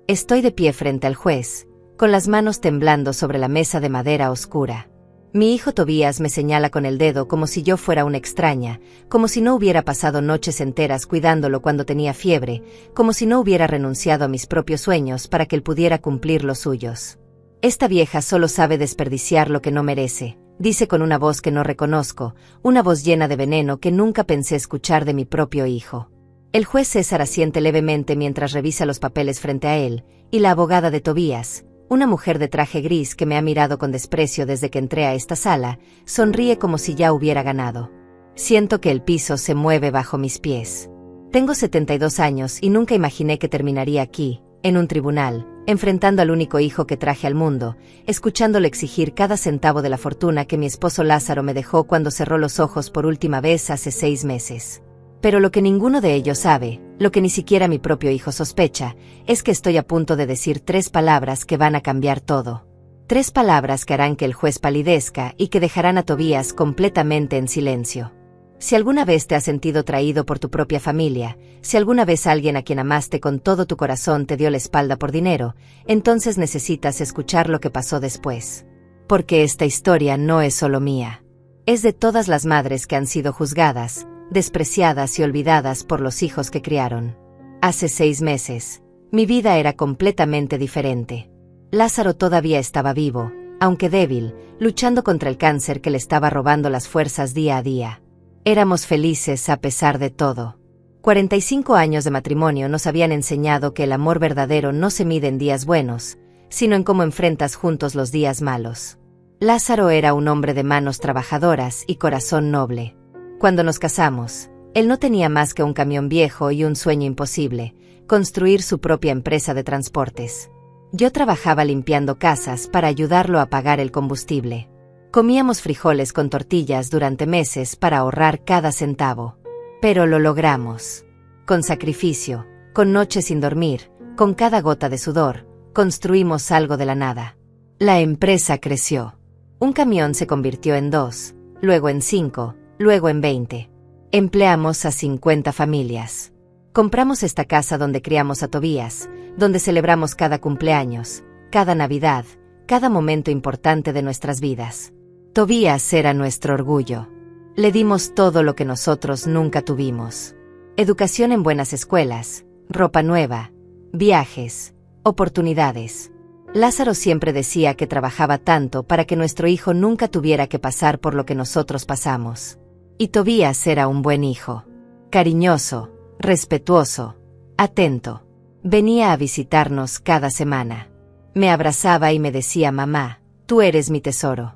Estoy de pie frente al juez, con las manos temblando sobre la mesa de madera oscura. Mi hijo Tobías me señala con el dedo como si yo fuera una extraña, como si no hubiera pasado noches enteras cuidándolo cuando tenía fiebre, como si no hubiera renunciado a mis propios sueños para que él pudiera cumplir los suyos. Esta vieja solo sabe desperdiciar lo que no merece, dice con una voz que no reconozco, una voz llena de veneno que nunca pensé escuchar de mi propio hijo. El juez César asiente levemente mientras revisa los papeles frente a él, y la abogada de Tobías, una mujer de traje gris que me ha mirado con desprecio desde que entré a esta sala, sonríe como si ya hubiera ganado. Siento que el piso se mueve bajo mis pies. Tengo 72 años y nunca imaginé que terminaría aquí, en un tribunal, enfrentando al único hijo que traje al mundo, escuchándole exigir cada centavo de la fortuna que mi esposo Lázaro me dejó cuando cerró los ojos por última vez hace 6 meses. Pero lo que ninguno de ellos sabe, lo que ni siquiera mi propio hijo sospecha, es que estoy a punto de decir 3 palabras que van a cambiar todo. 3 palabras que harán que el juez palidezca y que dejarán a Tobías completamente en silencio. Si alguna vez te has sentido traído por tu propia familia, si alguna vez alguien a quien amaste con todo tu corazón te dio la espalda por dinero, entonces necesitas escuchar lo que pasó después. Porque esta historia no es solo mía. Es de todas las madres que han sido juzgadas, despreciadas y olvidadas por los hijos que criaron. Hace 6 meses, mi vida era completamente diferente. Lázaro todavía estaba vivo, aunque débil, luchando contra el cáncer que le estaba robando las fuerzas día a día. Éramos felices a pesar de todo. 45 años de matrimonio nos habían enseñado que el amor verdadero no se mide en días buenos, sino en cómo enfrentas juntos los días malos. Lázaro era un hombre de manos trabajadoras y corazón noble. Cuando nos casamos, él no tenía más que un camión viejo y un sueño imposible, construir su propia empresa de transportes. Yo trabajaba limpiando casas para ayudarlo a pagar el combustible. Comíamos frijoles con tortillas durante meses para ahorrar cada centavo. Pero lo logramos. Con sacrificio, con noches sin dormir, con cada gota de sudor, construimos algo de la nada. La empresa creció. Un camión se convirtió en 2, luego en 5, luego en 20. Empleamos a 50 familias. Compramos esta casa donde criamos a Tobías, donde celebramos cada cumpleaños, cada Navidad, cada momento importante de nuestras vidas. Tobías era nuestro orgullo. Le dimos todo lo que nosotros nunca tuvimos. Educación en buenas escuelas, ropa nueva, viajes, oportunidades. Lázaro siempre decía que trabajaba tanto para que nuestro hijo nunca tuviera que pasar por lo que nosotros pasamos. Y Tobías era un buen hijo. Cariñoso, respetuoso, atento. Venía a visitarnos cada semana. Me abrazaba y me decía: mamá, tú eres mi tesoro.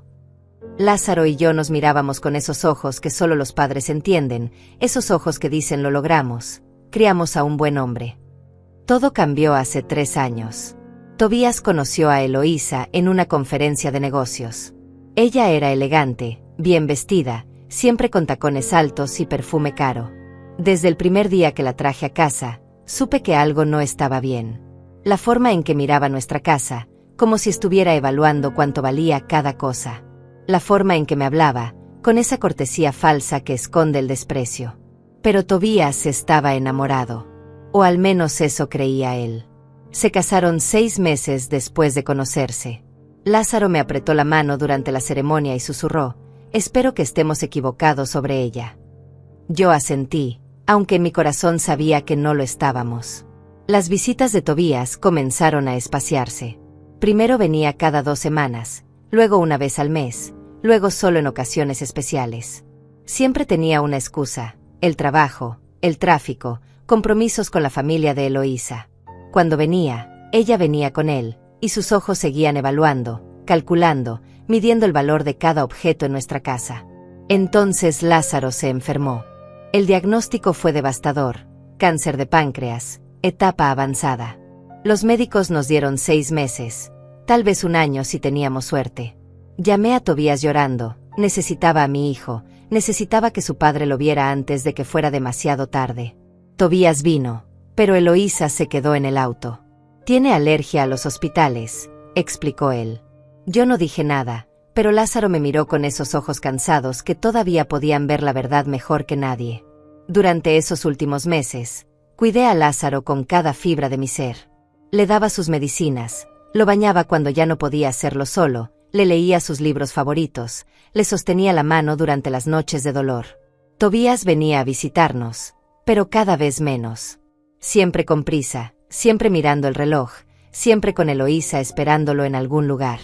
Lázaro y yo nos mirábamos con esos ojos que solo los padres entienden, esos ojos que dicen: lo logramos, criamos a un buen hombre. Todo cambió hace 3 años. Tobías conoció a Eloísa en una conferencia de negocios. Ella era elegante, bien vestida, siempre con tacones altos y perfume caro. Desde el primer día que la traje a casa, supe que algo no estaba bien. La forma en que miraba nuestra casa, como si estuviera evaluando cuánto valía cada cosa. La forma en que me hablaba, con esa cortesía falsa que esconde el desprecio. Pero Tobías estaba enamorado. O al menos eso creía él. Se casaron 6 meses después de conocerse. Lázaro me apretó la mano durante la ceremonia y susurró: espero que estemos equivocados sobre ella. Yo asentí, aunque en mi corazón sabía que no lo estábamos. Las visitas de Tobías comenzaron a espaciarse. Primero venía cada 2 semanas, luego una vez al mes, luego solo en ocasiones especiales. Siempre tenía una excusa: el trabajo, el tráfico, compromisos con la familia de Eloísa. Cuando venía, ella venía con él, y sus ojos seguían evaluando, calculando, midiendo el valor de cada objeto en nuestra casa. Entonces Lázaro se enfermó. El diagnóstico fue devastador: cáncer de páncreas, etapa avanzada. Los médicos nos dieron 6 meses, tal vez 1 año si teníamos suerte. Llamé a Tobías llorando: necesitaba a mi hijo, necesitaba que su padre lo viera antes de que fuera demasiado tarde. Tobías vino, pero Eloísa se quedó en el auto. Tiene alergia a los hospitales, explicó él. Yo no dije nada, pero Lázaro me miró con esos ojos cansados que todavía podían ver la verdad mejor que nadie. Durante esos últimos meses, cuidé a Lázaro con cada fibra de mi ser. Le daba sus medicinas, lo bañaba cuando ya no podía hacerlo solo, le leía sus libros favoritos, le sostenía la mano durante las noches de dolor. Tobías venía a visitarnos, pero cada vez menos. Siempre con prisa, siempre mirando el reloj, siempre con Eloísa esperándolo en algún lugar.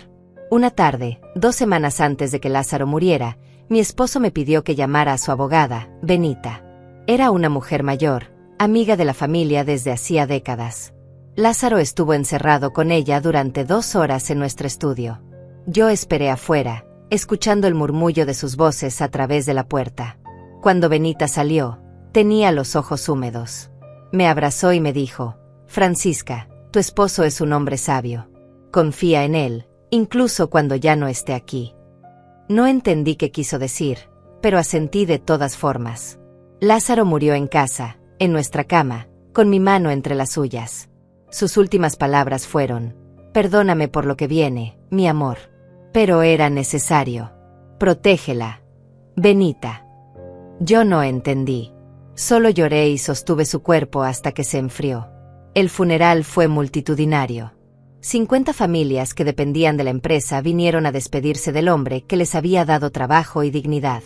Una tarde, 2 semanas antes de que Lázaro muriera, mi esposo me pidió que llamara a su abogada, Benita. Era una mujer mayor, amiga de la familia desde hacía décadas. Lázaro estuvo encerrado con ella durante 2 horas en nuestro estudio. Yo esperé afuera, escuchando el murmullo de sus voces a través de la puerta. Cuando Benita salió, tenía los ojos húmedos. Me abrazó y me dijo: Francisca, tu esposo es un hombre sabio. Confía en él, incluso cuando ya no esté aquí. No entendí qué quiso decir, pero asentí de todas formas. Lázaro murió en casa, en nuestra cama, con mi mano entre las suyas. Sus últimas palabras fueron: perdóname por lo que viene, mi amor. Pero era necesario. Protégela, Benita. Yo no entendí. Solo lloré y sostuve su cuerpo hasta que se enfrió. El funeral fue multitudinario. 50 familias que dependían de la empresa vinieron a despedirse del hombre que les había dado trabajo y dignidad.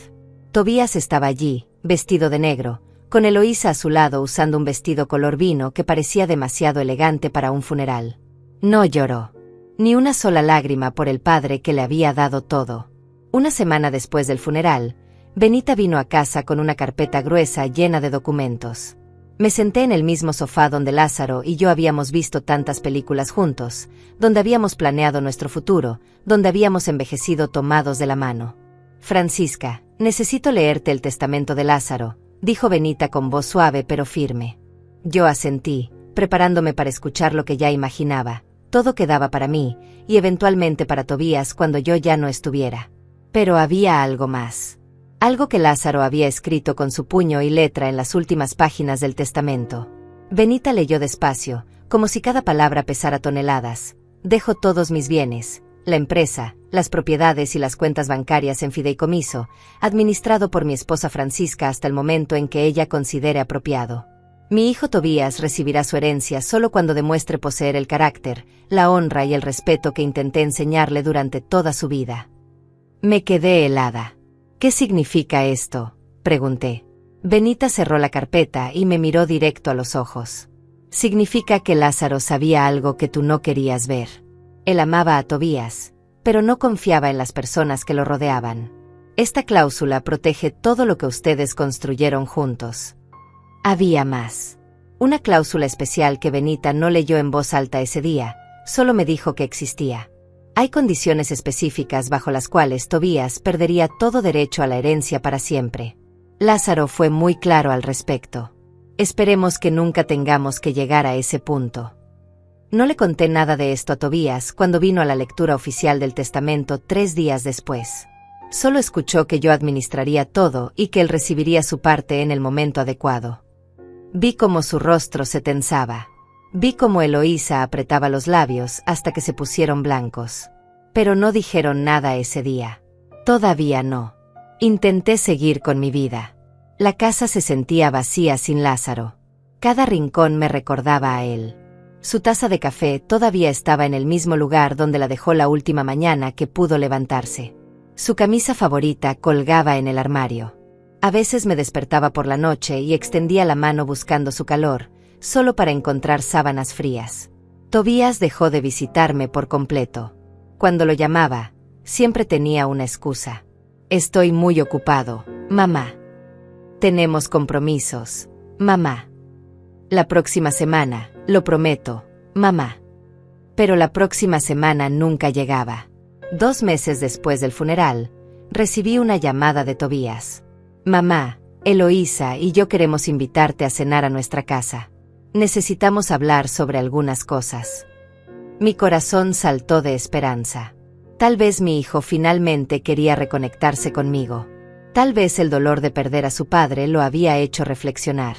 Tobías estaba allí, vestido de negro, con Eloísa a su lado usando un vestido color vino que parecía demasiado elegante para un funeral. No lloró. Ni una sola lágrima por el padre que le había dado todo. Una semana después del funeral, Benita vino a casa con una carpeta gruesa llena de documentos. Me senté en el mismo sofá donde Lázaro y yo habíamos visto tantas películas juntos, donde habíamos planeado nuestro futuro, donde habíamos envejecido tomados de la mano. Francisca, necesito leerte el testamento de Lázaro, dijo Benita con voz suave pero firme. Yo asentí, preparándome para escuchar lo que ya imaginaba. Todo quedaba para mí, y eventualmente para Tobías cuando yo ya no estuviera. Pero había algo más. Algo que Lázaro había escrito con su puño y letra en las últimas páginas del testamento. Benita leyó despacio, como si cada palabra pesara toneladas. Dejo todos mis bienes, la empresa, las propiedades y las cuentas bancarias en fideicomiso, administrado por mi esposa Francisca hasta el momento en que ella considere apropiado. Mi hijo Tobías recibirá su herencia solo cuando demuestre poseer el carácter, la honra y el respeto que intenté enseñarle durante toda su vida. Me quedé helada. ¿Qué significa esto?, pregunté. Benita cerró la carpeta y me miró directo a los ojos. Significa que Lázaro sabía algo que tú no querías ver. Él amaba a Tobías, pero no confiaba en las personas que lo rodeaban. Esta cláusula protege todo lo que ustedes construyeron juntos. Había más. Una cláusula especial que Benita no leyó en voz alta ese día, solo me dijo que existía. Hay condiciones específicas bajo las cuales Tobías perdería todo derecho a la herencia para siempre. Lázaro fue muy claro al respecto. Esperemos que nunca tengamos que llegar a ese punto. No le conté nada de esto a Tobías cuando vino a la lectura oficial del testamento 3 días después. Solo escuchó que yo administraría todo y que él recibiría su parte en el momento adecuado. Vi cómo su rostro se tensaba. Vi cómo Eloísa apretaba los labios hasta que se pusieron blancos. Pero no dijeron nada ese día. Todavía no. Intenté seguir con mi vida. La casa se sentía vacía sin Lázaro. Cada rincón me recordaba a él. Su taza de café todavía estaba en el mismo lugar donde la dejó la última mañana que pudo levantarse. Su camisa favorita colgaba en el armario. A veces me despertaba por la noche y extendía la mano buscando su calor, solo para encontrar sábanas frías. Tobías dejó de visitarme por completo. Cuando lo llamaba, siempre tenía una excusa. Estoy muy ocupado, mamá. Tenemos compromisos, mamá. La próxima semana, lo prometo, mamá. Pero la próxima semana nunca llegaba. 2 meses después del funeral, recibí una llamada de Tobías. Mamá, Eloísa y yo queremos invitarte a cenar a nuestra casa. Necesitamos hablar sobre algunas cosas. Mi corazón saltó de esperanza. Tal vez mi hijo finalmente quería reconectarse conmigo. Tal vez el dolor de perder a su padre lo había hecho reflexionar.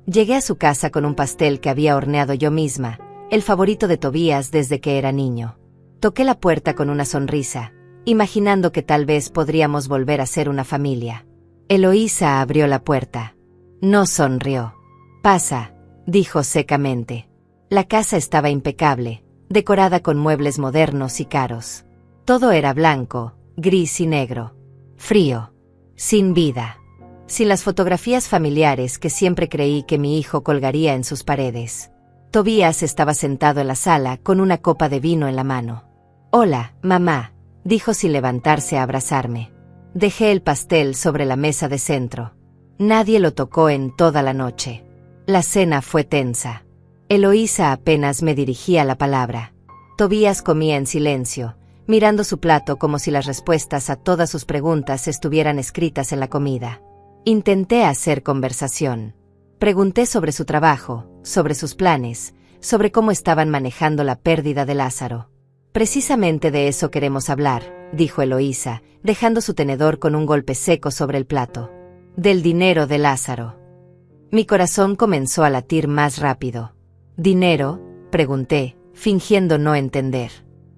Llegué a su casa con un pastel que había horneado yo misma, el favorito de Tobías desde que era niño. Toqué la puerta con una sonrisa, imaginando que tal vez podríamos volver a ser una familia. Eloísa abrió la puerta. No sonrió. Pasa, dijo secamente. La casa estaba impecable, decorada con muebles modernos y caros. Todo era blanco, gris y negro. Frío. Sin vida. Sin las fotografías familiares que siempre creí que mi hijo colgaría en sus paredes. Tobías estaba sentado en la sala con una copa de vino en la mano. «Hola, mamá», dijo sin levantarse a abrazarme. Dejé el pastel sobre la mesa de centro. Nadie lo tocó en toda la noche. La cena fue tensa. Eloísa apenas me dirigía la palabra. Tobías comía en silencio, mirando su plato como si las respuestas a todas sus preguntas estuvieran escritas en la comida. Intenté hacer conversación. Pregunté sobre su trabajo, sobre sus planes, sobre cómo estaban manejando la pérdida de Lázaro. «Precisamente de eso queremos hablar», dijo Eloísa, dejando su tenedor con un golpe seco sobre el plato. «Del dinero de Lázaro». Mi corazón comenzó a latir más rápido. «¿Dinero?», pregunté, fingiendo no entender.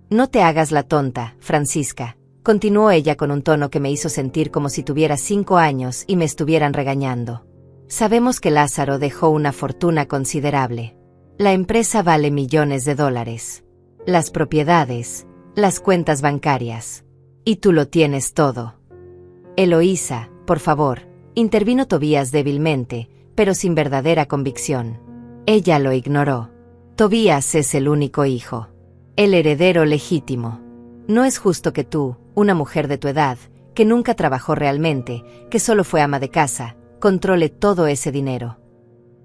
«No te hagas la tonta, Francisca», continuó ella con un tono que me hizo sentir como si tuviera 5 años y me estuvieran regañando. «Sabemos que Lázaro dejó una fortuna considerable. La empresa vale millones de dólares. Las propiedades, las cuentas bancarias. Y tú lo tienes todo». «Eloísa, por favor», intervino Tobías débilmente, pero sin verdadera convicción. Ella lo ignoró. «Tobías es el único hijo. El heredero legítimo. No es justo que tú, una mujer de tu edad, que nunca trabajó realmente, que solo fue ama de casa, controle todo ese dinero».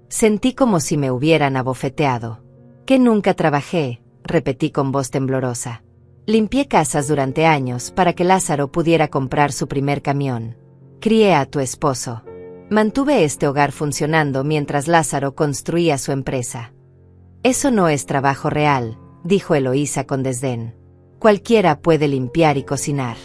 Sentí como si me hubieran abofeteado. «Que nunca trabajé», repetí con voz temblorosa. «Limpié casas durante años para que Lázaro pudiera comprar su primer camión. Crié a tu esposo. Mantuve este hogar funcionando mientras Lázaro construía su empresa». «Eso no es trabajo real», dijo Eloísa con desdén. «Cualquiera puede limpiar y cocinar.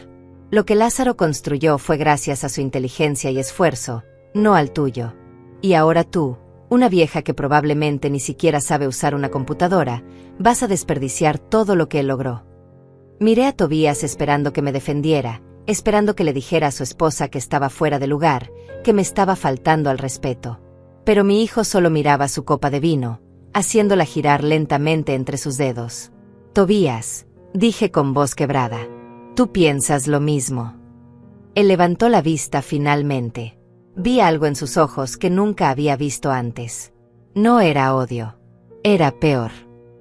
Lo que Lázaro construyó fue gracias a su inteligencia y esfuerzo, no al tuyo. Y ahora tú, una vieja que probablemente ni siquiera sabe usar una computadora, vas a desperdiciar todo lo que él logró». Miré a Tobías esperando que me defendiera, esperando que le dijera a su esposa que estaba fuera de lugar, que me estaba faltando al respeto. Pero mi hijo solo miraba su copa de vino, haciéndola girar lentamente entre sus dedos. «Tobías», dije con voz quebrada, «tú piensas lo mismo». Él levantó la vista finalmente. Vi algo en sus ojos que nunca había visto antes. No era odio. Era peor.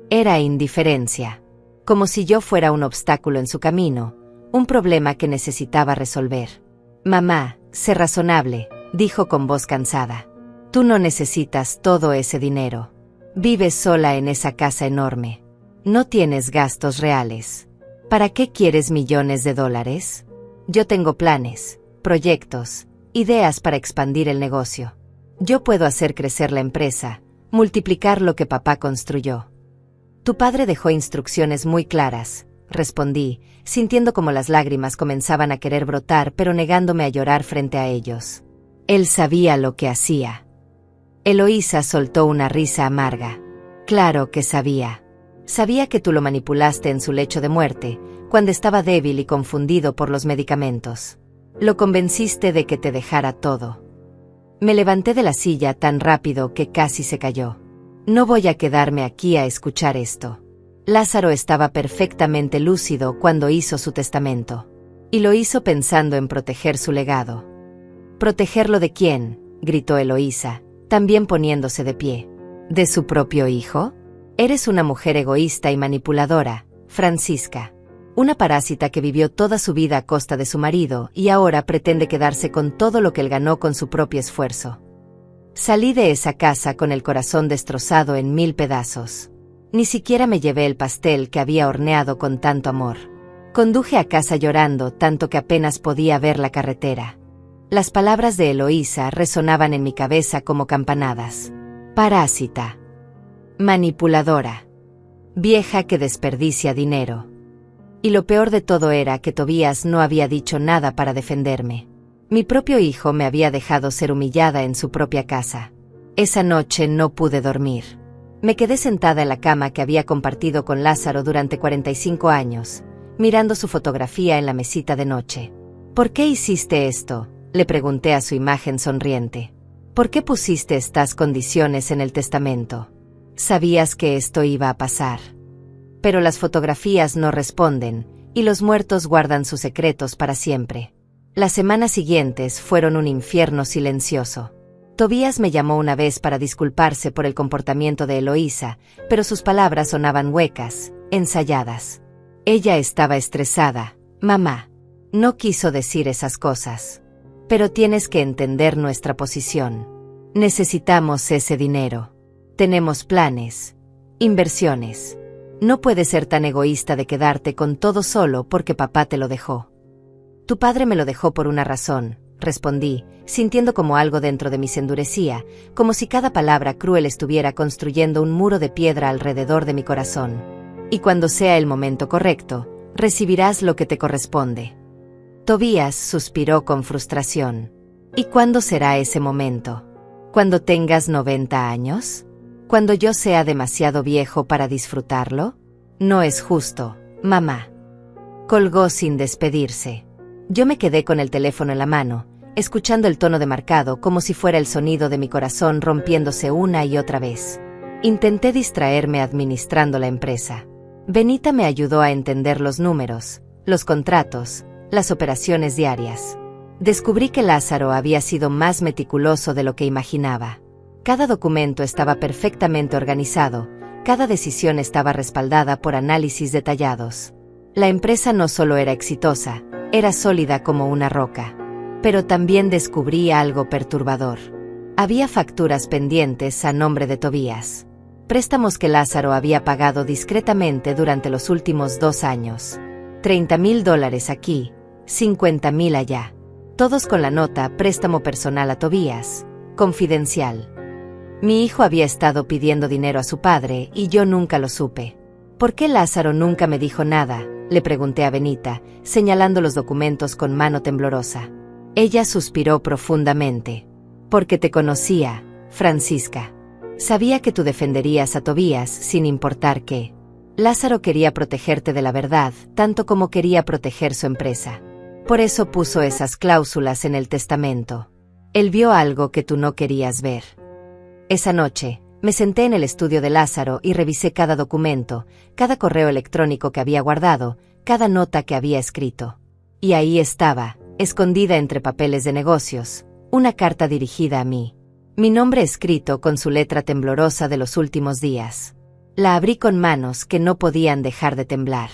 Era indiferencia. Como si yo fuera un obstáculo en su camino, un problema que necesitaba resolver. «Mamá, sé razonable», dijo con voz cansada. «Tú no necesitas todo ese dinero. Vives sola en esa casa enorme. No tienes gastos reales. ¿Para qué quieres millones de dólares? Yo tengo planes, proyectos, ideas para expandir el negocio. Yo puedo hacer crecer la empresa, multiplicar lo que papá construyó». «Tu padre dejó instrucciones muy claras», respondí, sintiendo como las lágrimas comenzaban a querer brotar pero negándome a llorar frente a ellos. «Él sabía lo que hacía». Eloísa soltó una risa amarga. «Claro que sabía. Sabía que tú lo manipulaste en su lecho de muerte, cuando estaba débil y confundido por los medicamentos. Lo convenciste de que te dejara todo». Me levanté de la silla tan rápido que casi se cayó. «No voy a quedarme aquí a escuchar esto. Lázaro estaba perfectamente lúcido cuando hizo su testamento. Y lo hizo pensando en proteger su legado». «¿Protegerlo de quién?», gritó Eloísa, también poniéndose de pie. «¿De su propio hijo? Eres una mujer egoísta y manipuladora, Francisca. Una parásita que vivió toda su vida a costa de su marido y ahora pretende quedarse con todo lo que él ganó con su propio esfuerzo». Salí de esa casa con el corazón destrozado en 1000 pedazos. Ni siquiera me llevé el pastel que había horneado con tanto amor. Conduje a casa llorando tanto que apenas podía ver la carretera. Las palabras de Eloísa resonaban en mi cabeza como campanadas. «Parásita. Manipuladora. Vieja que desperdicia dinero». Y lo peor de todo era que Tobías no había dicho nada para defenderme. Mi propio hijo me había dejado ser humillada en su propia casa. Esa noche no pude dormir. Me quedé sentada en la cama que había compartido con Lázaro durante 45 años, mirando su fotografía en la mesita de noche. «¿Por qué hiciste esto?», le pregunté a su imagen sonriente. «¿Por qué pusiste estas condiciones en el testamento?». Sabías que esto iba a pasar. Pero las fotografías no responden, y los muertos guardan sus secretos para siempre. Las semanas siguientes fueron un infierno silencioso. Tobías me llamó una vez para disculparse por el comportamiento de Eloísa, pero sus palabras sonaban huecas, ensayadas. Ella estaba estresada, mamá. No quiso decir esas cosas. Pero tienes que entender nuestra posición. Necesitamos ese dinero. Tenemos planes, inversiones. No puedes ser tan egoísta de quedarte con todo solo porque papá te lo dejó. Tu padre me lo dejó por una razón, respondí, sintiendo como algo dentro de mí se endurecía, como si cada palabra cruel estuviera construyendo un muro de piedra alrededor de mi corazón. Y cuando sea el momento correcto, recibirás lo que te corresponde. Tobías suspiró con frustración. ¿Y cuándo será ese momento? ¿Cuando tengas 90 años? ¿Cuando yo sea demasiado viejo para disfrutarlo? No es justo, mamá. Colgó sin despedirse. Yo me quedé con el teléfono en la mano, escuchando el tono demarcado como si fuera el sonido de mi corazón rompiéndose una y otra vez. Intenté distraerme administrando la empresa. Benita me ayudó a entender los números, los contratos, las operaciones diarias. Descubrí que Lázaro había sido más meticuloso de lo que imaginaba. Cada documento estaba perfectamente organizado, cada decisión estaba respaldada por análisis detallados. La empresa no solo era exitosa, era sólida como una roca. Pero también descubrí algo perturbador. Había facturas pendientes a nombre de Tobías. Préstamos que Lázaro había pagado discretamente durante los últimos 2 años. $30,000 aquí, $50,000 allá. Todos con la nota préstamo personal a Tobías, confidencial. Mi hijo había estado pidiendo dinero a su padre y yo nunca lo supe. ¿Por qué Lázaro nunca me dijo nada?, le pregunté a Benita, señalando los documentos con mano temblorosa. Ella suspiró profundamente. Porque te conocía, Francisca. Sabía que tú defenderías a Tobías sin importar qué. Lázaro quería protegerte de la verdad, tanto como quería proteger su empresa. Por eso puso esas cláusulas en el testamento. Él vio algo que tú no querías ver. Esa noche, me senté en el estudio de Lázaro y revisé cada documento, cada correo electrónico que había guardado, cada nota que había escrito. Y ahí estaba, escondida entre papeles de negocios, una carta dirigida a mí. Mi nombre escrito con su letra temblorosa de los últimos días. La abrí con manos que no podían dejar de temblar.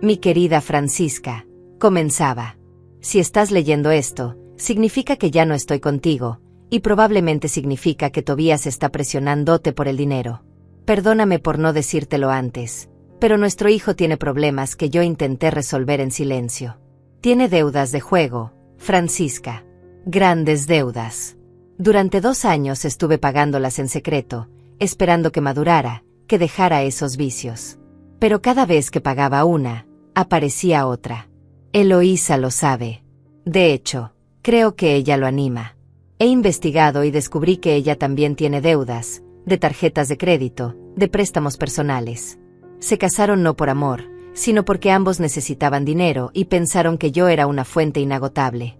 Mi querida Francisca, comenzaba. Si estás leyendo esto, significa que ya no estoy contigo, y probablemente significa que Tobías está presionándote por el dinero. Perdóname por no decírtelo antes, pero nuestro hijo tiene problemas que yo intenté resolver en silencio. Tiene deudas de juego, Francisca. Grandes deudas. Durante 2 años estuve pagándolas en secreto, esperando que madurara, que dejara esos vicios. Pero cada vez que pagaba una, aparecía otra. Eloísa lo sabe. De hecho, creo que ella lo anima. He investigado y descubrí que ella también tiene deudas, de tarjetas de crédito, de préstamos personales. Se casaron no por amor, sino porque ambos necesitaban dinero y pensaron que yo era una fuente inagotable.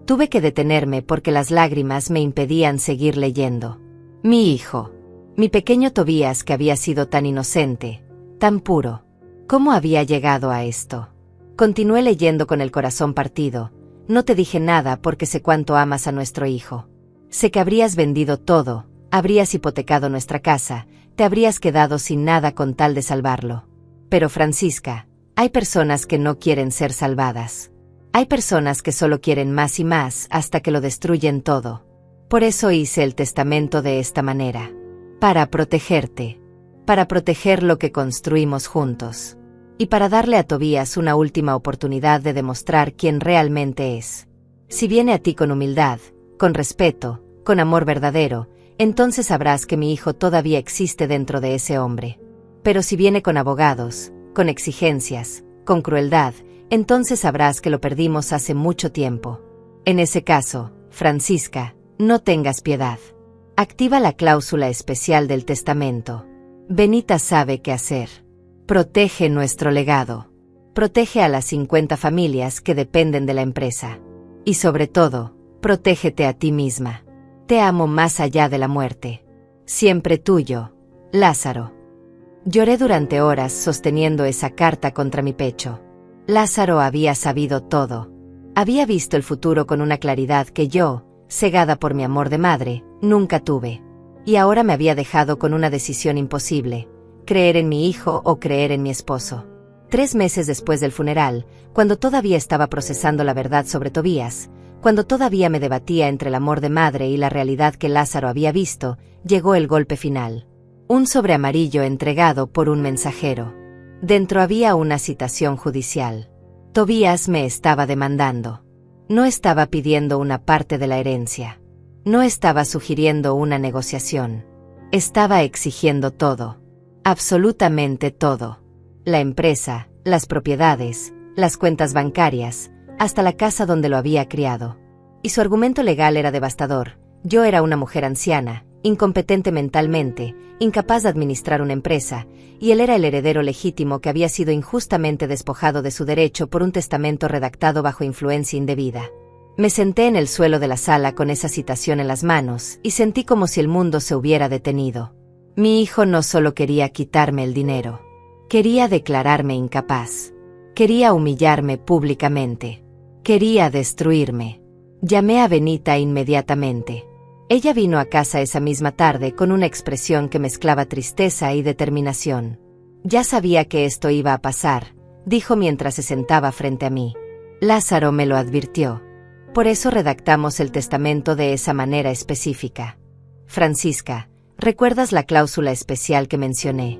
Tuve que detenerme porque las lágrimas me impedían seguir leyendo. Mi hijo. Mi pequeño Tobías que había sido tan inocente, tan puro. ¿Cómo había llegado a esto? Continué leyendo con el corazón partido. No te dije nada porque sé cuánto amas a nuestro hijo. Sé que habrías vendido todo, habrías hipotecado nuestra casa, te habrías quedado sin nada con tal de salvarlo. Pero Francisca, hay personas que no quieren ser salvadas. Hay personas que solo quieren más y más hasta que lo destruyen todo. Por eso hice el testamento de esta manera. Para protegerte. Para proteger lo que construimos juntos. Y para darle a Tobías una última oportunidad de demostrar quién realmente es. Si viene a ti con humildad, con respeto, con amor verdadero, entonces sabrás que mi hijo todavía existe dentro de ese hombre. Pero si viene con abogados, con exigencias, con crueldad, entonces sabrás que lo perdimos hace mucho tiempo. En ese caso, Francisca, no tengas piedad. Activa la cláusula especial del testamento. Benita sabe qué hacer. Protege nuestro legado. Protege a las 50 familias que dependen de la empresa. Y sobre todo, protégete a ti misma. Te amo más allá de la muerte. Siempre tuyo, Lázaro. Lloré durante horas sosteniendo esa carta contra mi pecho. Lázaro había sabido todo. Había visto el futuro con una claridad que yo, cegada por mi amor de madre, nunca tuve. Y ahora me había dejado con una decisión imposible: creer en mi hijo o creer en mi esposo. 3 meses después del funeral, cuando todavía estaba procesando la verdad sobre Tobías, cuando todavía me debatía entre el amor de madre y la realidad que Lázaro había visto, llegó el golpe final. Un sobre amarillo entregado por un mensajero. Dentro había una citación judicial. Tobías me estaba demandando. No estaba pidiendo una parte de la herencia. No estaba sugiriendo una negociación. Estaba exigiendo todo. Absolutamente todo. La empresa, las propiedades, las cuentas bancarias, hasta la casa donde lo había criado. Y su argumento legal era devastador. Yo era una mujer anciana, incompetente mentalmente, incapaz de administrar una empresa, y él era el heredero legítimo que había sido injustamente despojado de su derecho por un testamento redactado bajo influencia indebida. Me senté en el suelo de la sala con esa citación en las manos y sentí como si el mundo se hubiera detenido. Mi hijo no solo quería quitarme el dinero, quería declararme incapaz. Quería humillarme públicamente. Quería destruirme. Llamé a Benita inmediatamente. Ella vino a casa esa misma tarde con una expresión que mezclaba tristeza y determinación. Ya sabía que esto iba a pasar, dijo mientras se sentaba frente a mí. Lázaro me lo advirtió. Por eso redactamos el testamento de esa manera específica. Francisca, ¿recuerdas la cláusula especial que mencioné?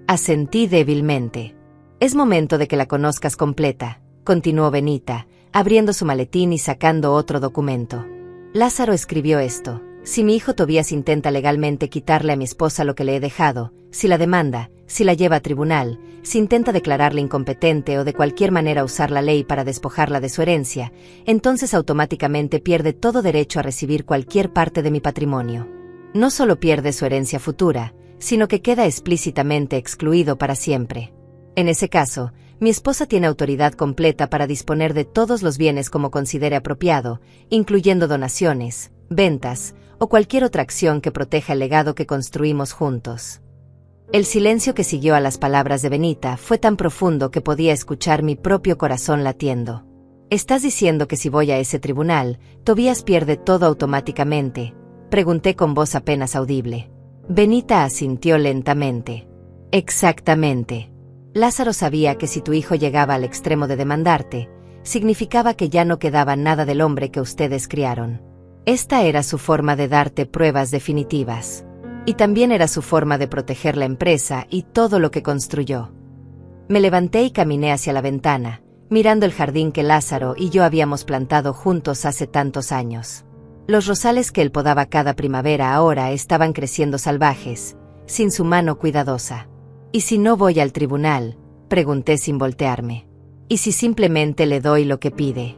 Asentí débilmente. Es momento de que la conozcas completa, continuó Benita, abriendo su maletín y sacando otro documento. Lázaro escribió esto: si mi hijo Tobías intenta legalmente quitarle a mi esposa lo que le he dejado, si la demanda, si la lleva a tribunal, si intenta declararle incompetente o de cualquier manera usar la ley para despojarla de su herencia, entonces automáticamente pierde todo derecho a recibir cualquier parte de mi patrimonio. No solo pierde su herencia futura, sino que queda explícitamente excluido para siempre. En ese caso, mi esposa tiene autoridad completa para disponer de todos los bienes como considere apropiado, incluyendo donaciones, ventas o cualquier otra acción que proteja el legado que construimos juntos. El silencio que siguió a las palabras de Benita fue tan profundo que podía escuchar mi propio corazón latiendo. ¿Estás diciendo que si voy a ese tribunal, Tobías pierde todo automáticamente?, pregunté con voz apenas audible. Benita asintió lentamente. Exactamente. Lázaro sabía que si tu hijo llegaba al extremo de demandarte, significaba que ya no quedaba nada del hombre que ustedes criaron. Esta era su forma de darte pruebas definitivas. Y también era su forma de proteger la empresa y todo lo que construyó. Me levanté y caminé hacia la ventana, mirando el jardín que Lázaro y yo habíamos plantado juntos hace tantos años. Los rosales que él podaba cada primavera ahora estaban creciendo salvajes, sin su mano cuidadosa. ¿Y si no voy al tribunal?, pregunté sin voltearme. ¿Y si simplemente le doy lo que pide?